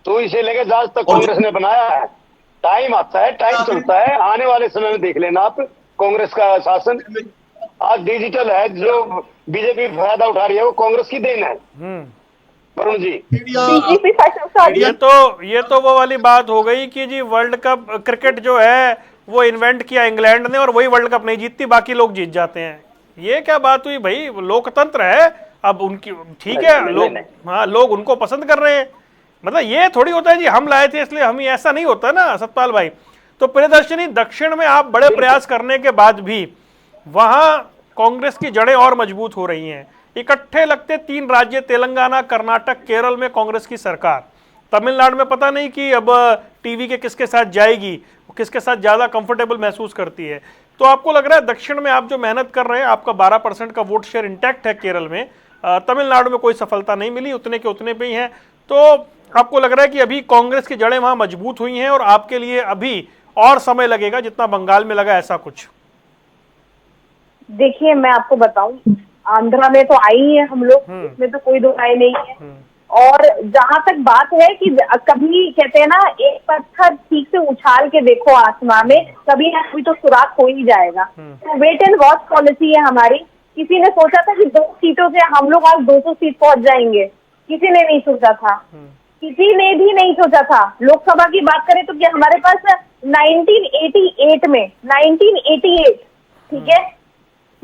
तो इसे लेके जहाज तक कांग्रेस ने बनाया है। टाइम आता है, टाइम चलता है, आने वाले समय में देख लेना आप कांग्रेस का शासन। आज डिजिटल है, जो बीजेपी फायदा उठा रही है वो कांग्रेस की देन है वरुण जी। ये तो वो वाली बात हो गई कि जी वर्ल्ड कप क्रिकेट जो है वो इन्वेंट किया इंग्लैंड ने और वही वर्ल्ड कप नहीं जीतती, बाकी लोग जीत जाते हैं। ये क्या बात हुई भाई, लोकतंत्र है अब उनकी, ठीक है, लोग, हाँ, लोग उनको पसंद कर रहे हैं। मतलब ये थोड़ी होता है जी हम लाए थे इसलिए हम ही, ऐसा नहीं होता ना सतपाल भाई। तो प्रियदर्शनी, दक्षिण में आप बड़े प्रयास करने के बाद भी वहां कांग्रेस की जड़ें और मजबूत हो रही हैं। इकट्ठे लगते 3 राज्य, तेलंगाना, कर्नाटक, केरल में कांग्रेस की सरकार। तमिलनाडु में पता नहीं कि अब टीवी के किसके साथ जाएगी, किसके साथ ज्यादा कंफर्टेबल महसूस करती है। तो आपको लग रहा है दक्षिण में आप जो मेहनत कर रहे हैं, आपका 12% का वोट शेयर इंटैक्ट है केरल में, तमिलनाडु में कोई सफलता नहीं मिली, उतने के उतने पे ही हैं, तो आपको लग रहा है कि अभी कांग्रेस की जड़ें वहां मजबूत हुई हैं और आपके लिए अभी और समय लगेगा जितना बंगाल में लगा, ऐसा कुछ? देखिए, मैं आपको बताऊं, आंध्रा में तो आई है हम लोग, इसमें तो कोई दो राय नहीं है। और जहां तक बात है कि कभी कहते हैं ना, एक पत्थर ठीक से उछाल के देखो आसमान में, कभी ना कभी तो सुराख हो ही जाएगा। तो वेट एंड वॉच पॉलिसी है हमारी। किसी ने सोचा था कि 2 सीटों से हम लोग आज 200 सीट पहुंच जाएंगे? किसी ने नहीं सोचा था, किसी ने भी नहीं सोचा था। लोकसभा की बात करें तो क्या हमारे पास 1988 ठीक है,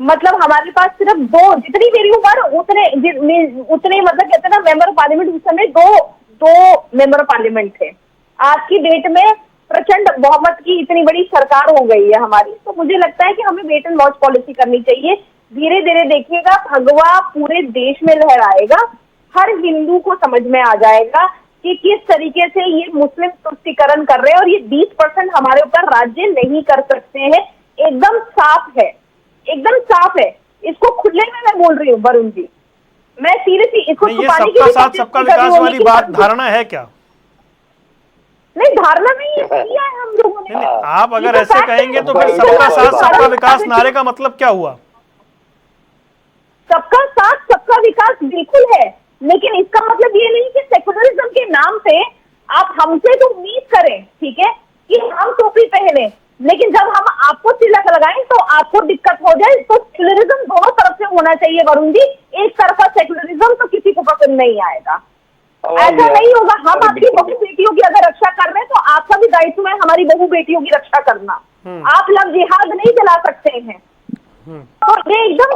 मतलब हमारे पास सिर्फ 2, जितनी मेरी उम्र उतने मतलब कहते हैं ना मेंबर ऑफ पार्लियामेंट, उस समय 2 मेंबर ऑफ पार्लियामेंट थे। आज की डेट में प्रचंड बहुमत की इतनी बड़ी सरकार हो गई है हमारी। तो मुझे लगता है कि हमें वेट एंड वॉच पॉलिसी करनी चाहिए। धीरे धीरे देखिएगा, भगवा पूरे देश में लहराएगा, हर हिंदू को समझ में आ जाएगा कि किस तरीके से ये मुस्लिम तुष्टीकरण कर रहे हैं और ये 20% हमारे ऊपर राज्य नहीं कर सकते हैं। एकदम साफ है, एकदम साफ है। इसको खुले में मैं बोल रही हूँ वरुण जी, मैं सीरियसली इसको छुपाने की सबका साथ सबका विकास वाली बात धारणा है क्या? नहीं, धारणा नहीं है, किया है हम लोगों ने। आप अगर ऐसे कहेंगे तो फिर सबका साथ सबका विकास नारे का मतलब क्या हुआ? सबका साथ सबका विकास बिल्कुल है, लेकिन इसका मतलब ये नहीं कि सेकुलरिज्म के नाम पे आप हमसे तो उम्मीद करें, ठीक है, कि हम टोपी पहने, लेकिन जब हम आपको तिलक लगाएं तो आपको दिक्कत हो जाए। तो सेकुलरिज्म दोनों तरफ से होना चाहिए वरुण जी। एक तरफा सेकुलरिज्म तो किसी को पसंद नहीं आएगा, ऐसा नहीं होगा। हम आपकी बहू बेटियों की अगर रक्षा कर रहे हैं तो आपका भी दायित्व है हमारी बहू बेटियों की रक्षा करना। आप लव जिहाद नहीं चला सकते हैं। तो ये एकदम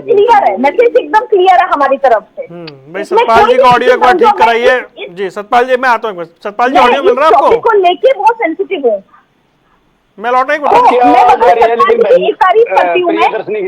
क्लियर है, मैसेज एकदम क्लियर है हमारी तरफ से। भाई सतपाल जी का ऑडियो एक बार ठीक कराइए। जी सतपाल जी, मैं आता हूँ। सतपाल जी, ऑडियो मिल रहा है आपको? को लेके बहुत सेंसिटिव हूँ मैं, लौटा एक तारीफ करती हूँ मैं।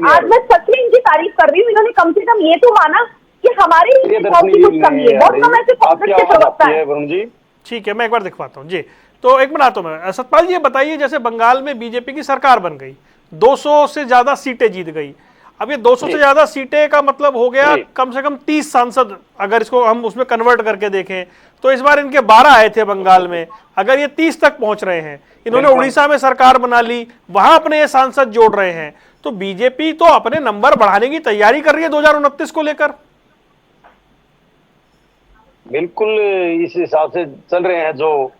आज मैं सच में इनकी तारीफ कर रही हूँ। इन्होंने कम से कम ये तो माना कि हमारे कुछ कमी है। बहुत समय से कांग्रेस के प्रवक्ता है। ठीक है, मैं एक बार दिखवाता हूँ जी। तो एक मिनट आता हूँ मैं। सतपाल जी, ये बताइए, जैसे बंगाल में बीजेपी की सरकार बन गई, 200 से ज्यादा सीटें जीत गई। अब ये 200 से ज्यादा सीटें का मतलब हो गया कम से कम 30 सांसद, अगर इसको हम उसमें कन्वर्ट करके देखें तो इस बार इनके 12 आए थे बंगाल में, अगर ये 30 तक पहुंच रहे हैं। इन्होंने उड़ीसा में सरकार बना ली, वहां अपने ये सांसद जोड़ रहे हैं। तो बीजेपी तो अपने नंबर बढ़ाने की तैयारी कर रही है 2029 को लेकर। बिल्कुल इस हिसाब से चल रहे हैं जो,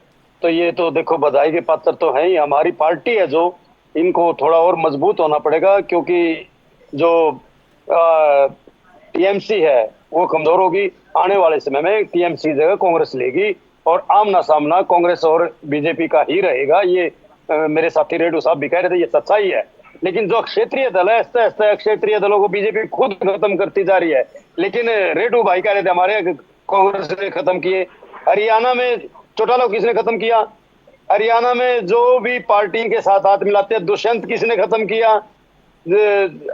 तो ये तो देखो बधाई के पात्र तो है ही। हमारी पार्टी है जो, इनको थोड़ा और मजबूत होना पड़ेगा, क्योंकि जो टीएमसी है वो कमजोर होगी। आने वाले समय में टीएमसी जगह कांग्रेस लेगी और आमना सामना कांग्रेस और बीजेपी का ही रहेगा। ये मेरे साथी रेड्डू साहब भी कह रहे थे, ये सच्चाई है। लेकिन जो क्षेत्रीय दल है, क्षेत्रीय दलों को बीजेपी खुद खत्म करती जा रही है। लेकिन रेड्डू भाई कह रहे थे हमारे कांग्रेस ने खत्म किए। हरियाणा में चौटाला किसने खत्म किया? हरियाणा में जो भी पार्टी के साथ हाथ मिलाते हैं, दुष्यंत किसने खत्म किया?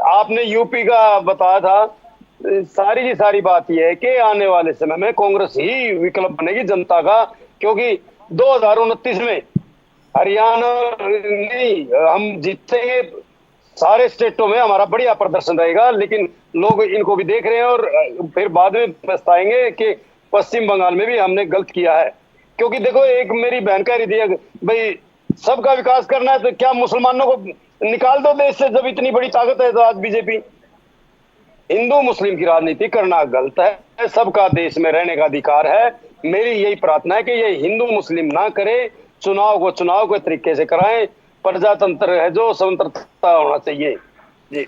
आपने यूपी का बताया था, सारी की सारी बात यह है कि आने वाले समय में कांग्रेस ही विकल्प बनेगी जनता का, क्योंकि 2029 में हरियाणा नहीं, हम जीतेंगे, सारे स्टेटों में हमारा बढ़िया प्रदर्शन रहेगा, लेकिन लोग इनको भी देख रहे हैं और फिर बाद में पछताएंगे कि पश्चिम बंगाल में भी हमने गलत किया है। क्योंकि देखो, एक मेरी बहन कह रही थी भाई सबका विकास करना है तो क्या मुसलमानों को निकाल दो देश से, जब इतनी बड़ी ताकत है तो आज बीजेपी। हिंदू मुस्लिम की राजनीति करना गलत है, सबका देश में रहने का अधिकार है। मेरी यही प्रार्थना है कि ये हिंदू मुस्लिम ना करे, चुनाव के तरीके से कराएं, प्रजातंत्र है जो स्वतंत्रता होना चाहिए। जी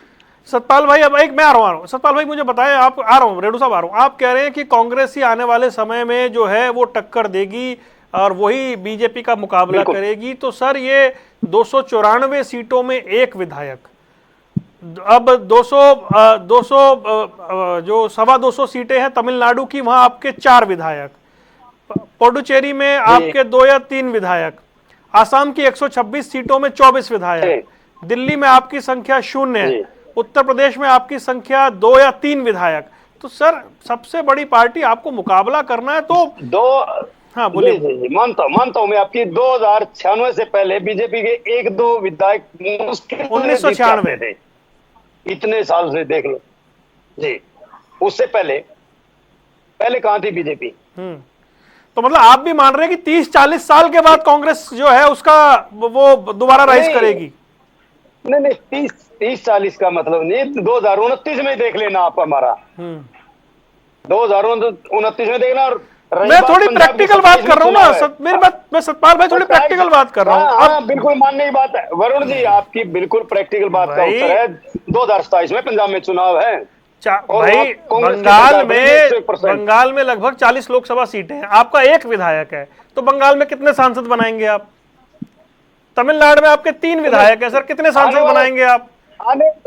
सतपाल भाई, अब एक मैं आ रहा हूँ, सतपाल भाई मुझे बताएं, आप आ रहा हूँ, रेणु साहब आ रहा हूँ, आप कह रहे हैं कि कांग्रेस ही आने वाले समय में जो है वो टक्कर देगी और वही बीजेपी का मुकाबला करेगी। तो सर ये 294 सीटों में एक विधायक, अब 200 जो 225 सीटें हैं तमिलनाडु की, वहां आपके 4 विधायक, पुडुचेरी में आपके 2 या 3 विधायक, आसाम की 126 सीटों में 24 विधायक, दिल्ली में आपकी संख्या 0 है, उत्तर प्रदेश में आपकी संख्या 2 या 3 विधायक। तो सर सबसे बड़ी पार्टी आपको मुकाबला करना है तो हाँ बोलिए। मानता हूं मैं आपकी। 2096 से पहले बीजेपी के 1-2 विधायक 1996 थे, इतने साल से देख लो जी। उससे पहले कहां थी बीजेपी? तो मतलब आप भी मान रहे हैं कि 30-40 साल के बाद कांग्रेस जो है उसका वो दोबारा राइज करेगी? नहीं, 30-40 का मतलब नहीं, 2029 में देख लेना आप हमारा। 2029 में देखना। और मैं थोड़ी प्रैक्टिकल बात कर रहा हूँ ना, मैं सतपाल भाई थोड़ी प्रैक्टिकल बात कर रहा हूँ। हाँ, बिल्कुल मानने की बात है वरुण जी, आपकी बिल्कुल प्रैक्टिकल बात का उत्तर है। 2027 में पंजाब में चुनाव है भाई, बंगाल में लगभग 40 लोकसभा सीटें हैं, आपका एक विधायक है, तो बंगाल में कितने सांसद बनाएंगे आप? तमिलनाडु में आपके 3 विधायक है सर, कितने सांसद बनाएंगे आप?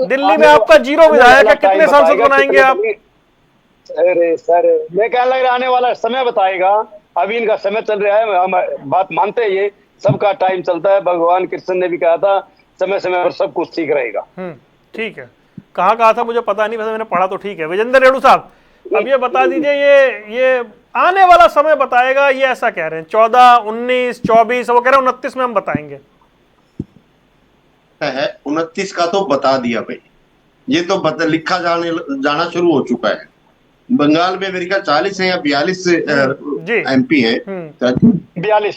दिल्ली में आपका 0 विधायक है, कितने सांसद बनाएंगे आप? अरे सर, मैं कहने लग रहा, आने वाला समय बताएगा। अभी इनका समय चल रहा है, हम बात मानते हैं, ये सबका टाइम चलता है। भगवान कृष्ण ने भी कहा था समय समय पर सब कुछ ठीक रहेगा। ठीक है, कहाँ कहा था मुझे पता नहीं, वैसे मैंने पढ़ा तो ठीक है। विजेंद्र रेणु साहब, अब ये बता दीजिए, ये आने वाला समय बताएगा, ये ऐसा कह रहे हैं 14, 19, 24, वो कह रहे हैं 29 में हम बताएंगे। 29 का तो बता दिया भाई, ये तो लिखा जाना शुरू हो चुका है। बंगाल में मेरे ख्याल 40 है या 42 MP है, 42।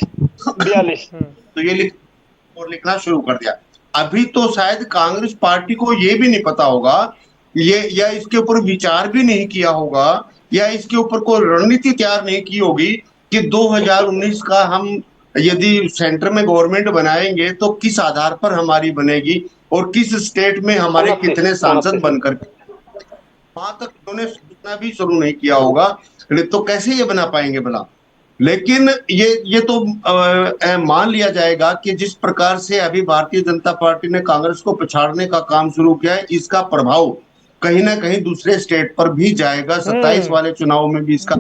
तो ये लिखना शुरू कर दिया। अभी तो शायद कांग्रेस पार्टी को ये भी नहीं पता होगा, ये या इसके ऊपर विचार भी नहीं किया होगा, या इसके ऊपर कोई रणनीति तैयार नहीं की होगी कि 2019 का हम यदि सेंटर में गवर्नमेंट बनाएंगे तो किस आधार पर हमारी बनेगी और किस स्टेट में हमारे कितने सांसद बनकर, वहां तक उन्होंने सोचना भी शुरू नहीं किया होगा, तो कैसे ये बना पाएंगे भला। लेकिन ये तो मान लिया जाएगा कि जिस प्रकार से अभी भारतीय जनता पार्टी ने कांग्रेस को पछाड़ने का काम शुरू किया है, इसका प्रभाव कहीं ना कहीं दूसरे स्टेट पर भी जाएगा। 27 वाले चुनाव में भी इसका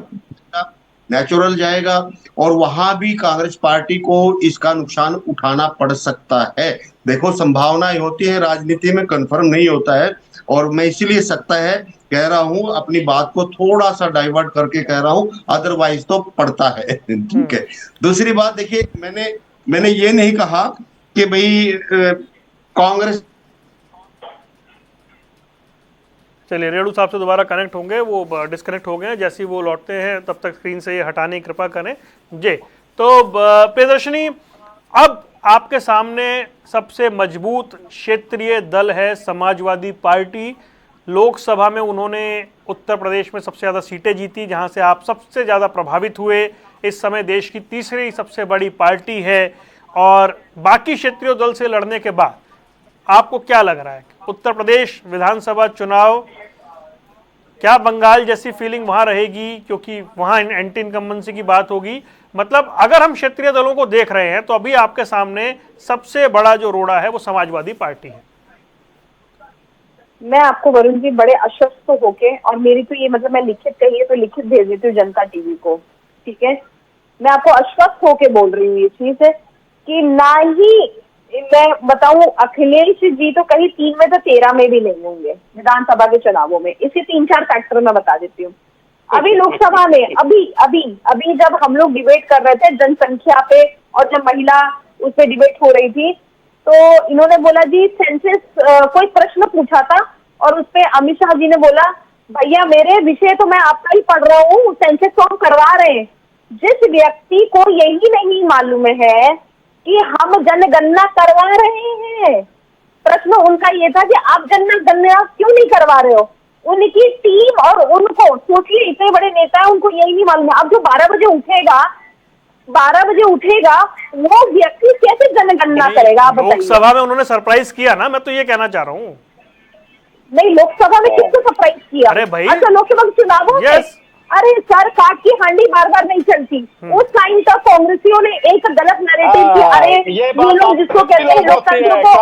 नेचुरल जाएगा और वहां भी कांग्रेस पार्टी को इसका नुकसान उठाना पड़ सकता है। देखो, संभावनाएं होती है राजनीति में, कंफर्म नहीं होता है, और मैं इसीलिए सकता है कह रहा हूं, अपनी बात को थोड़ा सा डाइवर्ट करके कह रहा हूं, अदरवाइज तो पड़ता है। ठीक है। दूसरी बात देखिए, मैंने ये नहीं कहा कि भाई कांग्रेस। चलिए, रेणु साहब से दोबारा कनेक्ट होंगे, वो डिस्कनेक्ट हो गए हैं, जैसे ही वो लौटते हैं तब तक स्क्रीन से ये हटाने की कृपा करें जी। तो प्रियदर्शनी, अब आपके सामने सबसे मजबूत क्षेत्रीय दल है समाजवादी पार्टी। लोकसभा में उन्होंने उत्तर प्रदेश में सबसे ज़्यादा सीटें जीती, जहां से आप सबसे ज़्यादा प्रभावित हुए। इस समय देश की तीसरी सबसे बड़ी पार्टी है, और बाकी क्षेत्रीय दल से लड़ने के बाद आपको क्या लग रहा है, उत्तर प्रदेश विधानसभा चुनाव, क्या बंगाल जैसी फीलिंग वहां रहेगी, क्योंकि वहां एंटी इनकम्बेंसी की बात होगी? मतलब अगर हम क्षेत्रीय दलों को देख रहे हैं तो अभी आपके सामने सबसे बड़ा जो रोड़ा है वो समाजवादी पार्टी है। मैं आपको वरुण जी बड़े आश्वस्त होके, और मेरी तो ये मतलब मैं लिखित कहिए तो लिखित भेज देती हूँ जनता टीवी को, ठीक है। मैं आपको आश्वस्त होके बोल रही हूँ ये चीज कि ना ही मैं बताऊं, अखिलेश जी तो कहीं 3 में तो 13 में भी नहीं होंगे विधानसभा के चुनावों में। इसके 3-4 फैक्टर मैं बता देती हूँ। अभी लोकसभा में अभी जब हम लोग डिबेट कर रहे थे जनसंख्या पे, और जब महिला उस पे डिबेट हो रही थी, तो इन्होंने बोला जी सेंसस, कोई प्रश्न पूछा था और उस पे अमित शाह जी ने बोला भैया मेरे विषय तो मैं आपका ही पढ़ रहा हूँ, सेंसस तो हम करवा रहे हैं। जिस व्यक्ति को यही नहीं मालूम है कि हम जनगणना करवा रहे हैं, प्रश्न उनका ये था कि आप जनगणना क्यों नहीं करवा रहे हो। उनकी टीम और उनको, सोचिए इतने बड़े नेता है, उनको यही नहीं मालूम है। अब जो 12 बजे उठेगा वो व्यक्ति कैसे जनगणना करेगा, आप बताइए। लोकसभा में उन्होंने सरप्राइज किया ना, मैं तो ये कहना चाह रहा हूँ। नहीं, लोकसभा में किसको सरप्राइज किया? अरे भाई, अच्छा, लोकसभा के चुनावों में, अरे सर काट की हांडी बार बार नहीं चलती। उस टाइम तक कांग्रेसियों ने एक गलत नैरेटिव की, अरे ये लोग जिसको कहते हैं लोकतंत्र को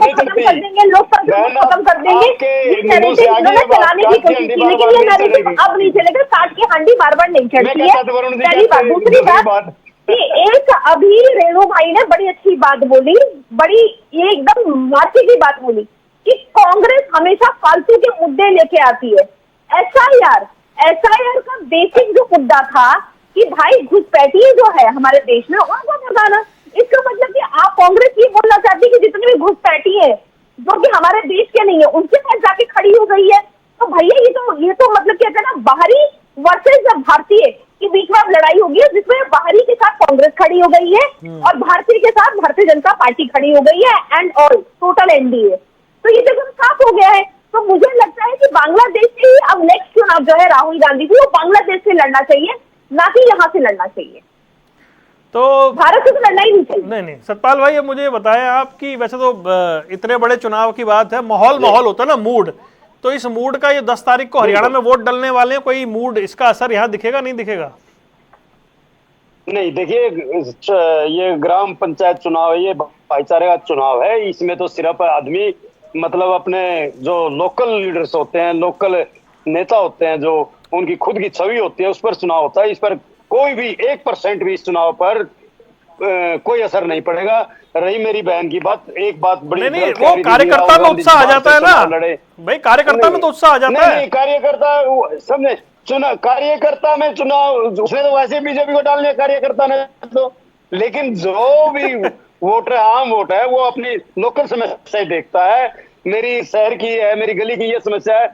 खत्म कर देंगे, लोकतंत्र को खत्म कर देंगे, ये नैरेटिव उन्होंने चलाने की कोशिश की, लेकिन ये नैरेटिव अब नहीं चलेगा। काट की हांडी बार बार नहीं चलती है, पहली बात। दूसरी बात कि एक अभी रेणु भाई ने बड़ी अच्छी बात बोली, बड़ी ये एकदम मार्के की बात बोली कि कांग्रेस हमेशा फालतू के मुद्दे लेके आती है। एसआईआर का बेसिक जो मुद्दा था कि भाई घुसपैठिए जो है हमारे देश में उनको भगाना, इसका मतलब कि आप कांग्रेस ये बोलना चाहती है कि जितने भी घुसपैठी है जो कि हमारे देश के नहीं है उनके साथ जाके खड़ी हो गई है। तो भैया ये तो मतलब कहते हैं ना, बाहरी वर्सेस भारतीय के बीच में अब लड़ाई होगी, जिसमें बाहरी के साथ कांग्रेस खड़ी हो गई है और भारतीय के साथ भारतीय जनता पार्टी खड़ी हो गई है, एंड ऑल टोटल एनडीए। तो ये देखो साफ हो गया है। तो मुझे लगता है कि बांग्लादेश से ही अब नेक्स्ट चुनाव जो है राहुल गांधी को, वो बांग्लादेश से लड़ना चाहिए, ना कि यहाँ से लड़ना चाहिए। तो भारत से तो लड़ना ही नहीं चाहिए। नहीं, सतपाल भाई, अब मुझे बताया आप कि वैसे तो इतने बड़े चुनाव की बात है, माहौल होता है ना, मूड। तो इस मूड का, ये 10 तारीख को हरियाणा में वोट डलने वाले हैं, कोई मूड, इसका असर यहाँ दिखेगा नहीं दिखेगा? नहीं, देखिए ये ग्राम पंचायत चुनाव है, ये भाईचारे का चुनाव है। इसमें तो सिर्फ आदमी मतलब अपने जो लोकल लीडर्स होते हैं, लोकल नेता होते हैं, जो उनकी खुद की छवि होती है, उस पर चुनाव होता है। इस पर कोई भी 1% भी इस चुनाव पर कोई असर नहीं पड़ेगा। रही मेरी बहन की बात, एक बात बड़ी नहीं, वो कार्यकर्ता में उत्साह आ जाता है ना भाई, कार्यकर्ता में तो उत्साह आ जाता है। नहीं, कार्यकर्ता समझे, कार्यकर्ता में चुनाव, उसमें तो वैसे बीजेपी को डालने कार्यकर्ता ने तो, लेकिन जो भी वोटर आम वोट है वो अपनी लोकल समस्या देखता है। मेरी शहर की है, मेरी गली की ये समस्या है,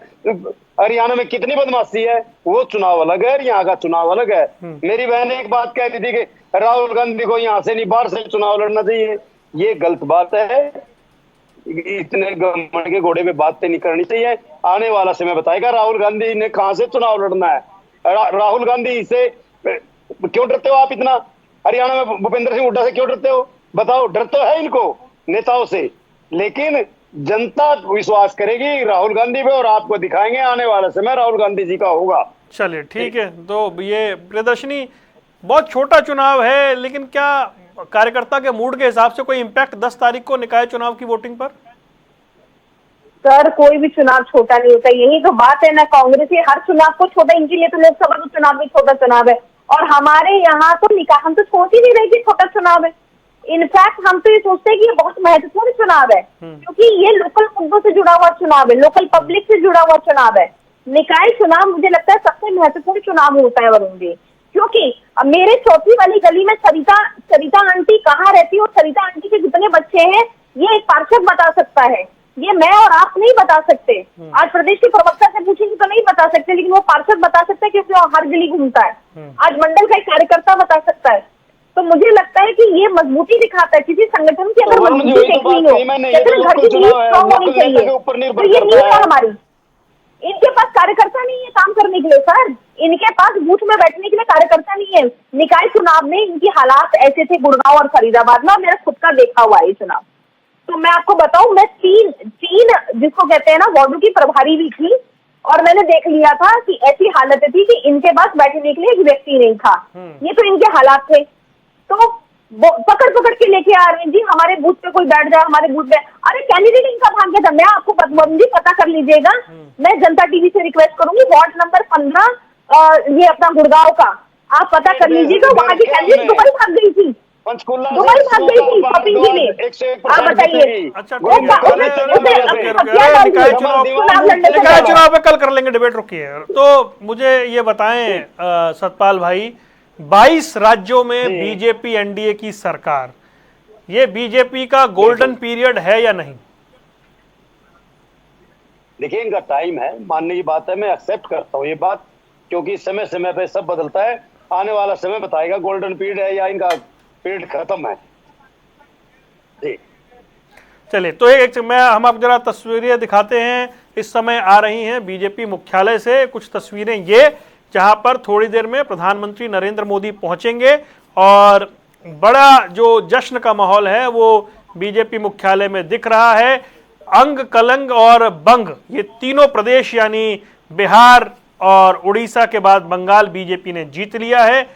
हरियाणा में कितनी बदमाशी है, वो चुनाव अलग है, यहाँ का चुनाव अलग है। मेरी बहन ने एक बात कह रही थी कि राहुल गांधी को यहाँ से नहीं बाहर से चुनाव लड़ना चाहिए। ये गलत बात है, इतने घमंड के घोड़े पे बातें नहीं करनी चाहिए। आने वाला समय बताएगा राहुल गांधी ने कहां से चुनाव लड़ना है। राहुल गांधी से क्यों डरते हो आप इतना? हरियाणा में भूपेंद्र सिंह हुड्डा से क्यों डरते हो? बताओ, डर तो है इनको नेताओं से, लेकिन जनता विश्वास करेगी राहुल गांधी पे और आपको दिखाएंगे आने वाला समय राहुल गांधी जी का होगा। चलिए ठीक है, तो ये प्रियदर्शनी बहुत छोटा चुनाव है, लेकिन क्या कार्यकर्ता के मूड के हिसाब से कोई इम्पैक्ट 10 तारीख को निकाय चुनाव की वोटिंग पर? सर कोई भी चुनाव छोटा नहीं होता, यही तो बात है ना। कांग्रेस ये हर चुनाव को छोटा, इनके लिए तो लोकसभा का चुनाव भी छोटा चुनाव है, और हमारे यहाँ तो निकाह हम तो सोच ही नहीं रहे कि छोटा चुनाव है। इनफैक्ट हम तो ये सोचते हैं कि ये बहुत महत्वपूर्ण चुनाव है, क्योंकि ये लोकल मुद्दों से जुड़ा हुआ चुनाव है, लोकल पब्लिक से जुड़ा हुआ चुनाव है। निकाय चुनाव मुझे लगता है सबसे महत्वपूर्ण चुनाव होता है वरुण जी, क्योंकि मेरे चौथी वाली गली में सरिता आंटी कहाँ रहती है और सरिता आंटी के कितने बच्चे हैं, ये एक पार्षद बता सकता है। ये मैं और आप नहीं बता सकते। आज प्रदेश के प्रवक्ता से पूछेंगे तो नहीं बता सकते, लेकिन वो पार्षद बता सकते हैं क्योंकि वो हर गली घूमता है। आज मंडल का एक कार्यकर्ता बता सकता है। तो मुझे लगता है कि ये मजबूती दिखाता है किसी संगठन की अगर मजबूती देखनी हो, घर की नींव स्ट्रॉन्ग होनी चाहिए। तो ये नींव है हमारी। इनके पास कार्यकर्ता नहीं है काम करने के लिए सर, इनके पास बूथ में बैठने के लिए कार्यकर्ता नहीं है। निकाय चुनाव में इनकी हालात ऐसे थे गुड़गांव और फरीदाबाद में, मेरा खुद का देखा हुआ है ये चुनाव। तो मैं आपको बताऊं, मैं तीन जिसको कहते हैं ना वार्डों की प्रभारी भी थी, और मैंने देख लिया था कि ऐसी हालत थी कि इनके पास बैठने के लिए एक व्यक्ति नहीं था। ये तो इनके हालात थे। तो पकड़ के लेके आ रहे हैं जी, हमारे बूथ पे कोई बैठ जाए, हमारे बूथ पे। अरे कैंडिडेट इनका भाग गया था। मैं आपको पता कर लीजिएगा, मैं जनता टीवी से रिक्वेस्ट करूंगी, वार्ड नंबर 15 ये अपना गुड़गांव का आप पता कर लीजिएगा, वहां की कैंडिडेट दुबई भाग गई थी। पंचकुला दुबई भाग गई थी शॉपिंग के लिए। 101% आप बताइए। अच्छा ठीक है, निकाय चुनाव पे कल कर लेंगे डिबेट, रुकिए। तो मुझे ये बताएं सतपाल भाई, 22 राज्यों में बीजेपी एनडीए की सरकार, ये बीजेपी का गोल्डन पीरियड है या नहीं? देखिए, इनका टाइम है, मानने की बात है, मैं एक्सेप्ट करता हूँ ये बात, क्योंकि समय समय पे सब बदलता है। आने वाला समय बताएगा गोल्डन पीरियड है या इनका पीरियड खत्म है। जी चलिए, तो हम आपको जरा तस्वीरें दिखाते हैं। इस समय आ रही हैं बीजेपी मुख्यालय से कुछ तस्वीरें, ये जहां पर थोड़ी देर में प्रधानमंत्री नरेंद्र मोदी पहुंचेंगे और बड़ा जो जश्न का माहौल है वो बीजेपी मुख्यालय में दिख रहा है। अंग, कलंग और बंग, ये तीनों प्रदेश यानी बिहार और उड़ीसा के बाद बंगाल बीजेपी ने जीत लिया है।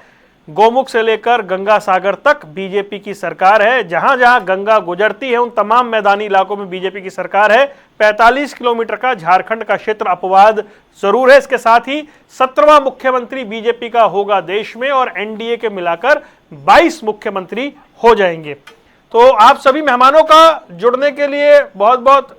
गोमुख से लेकर गंगा सागर तक बीजेपी की सरकार है। जहां जहां गंगा गुजरती है उन तमाम मैदानी इलाकों में बीजेपी की सरकार है। 45 किलोमीटर का झारखंड का क्षेत्र अपवाद जरूर है। इसके साथ ही 17वां मुख्यमंत्री बीजेपी का होगा देश में और एनडीए के मिलाकर 22 मुख्यमंत्री हो जाएंगे। तो आप सभी मेहमानों का जुड़ने के लिए बहुत बहुत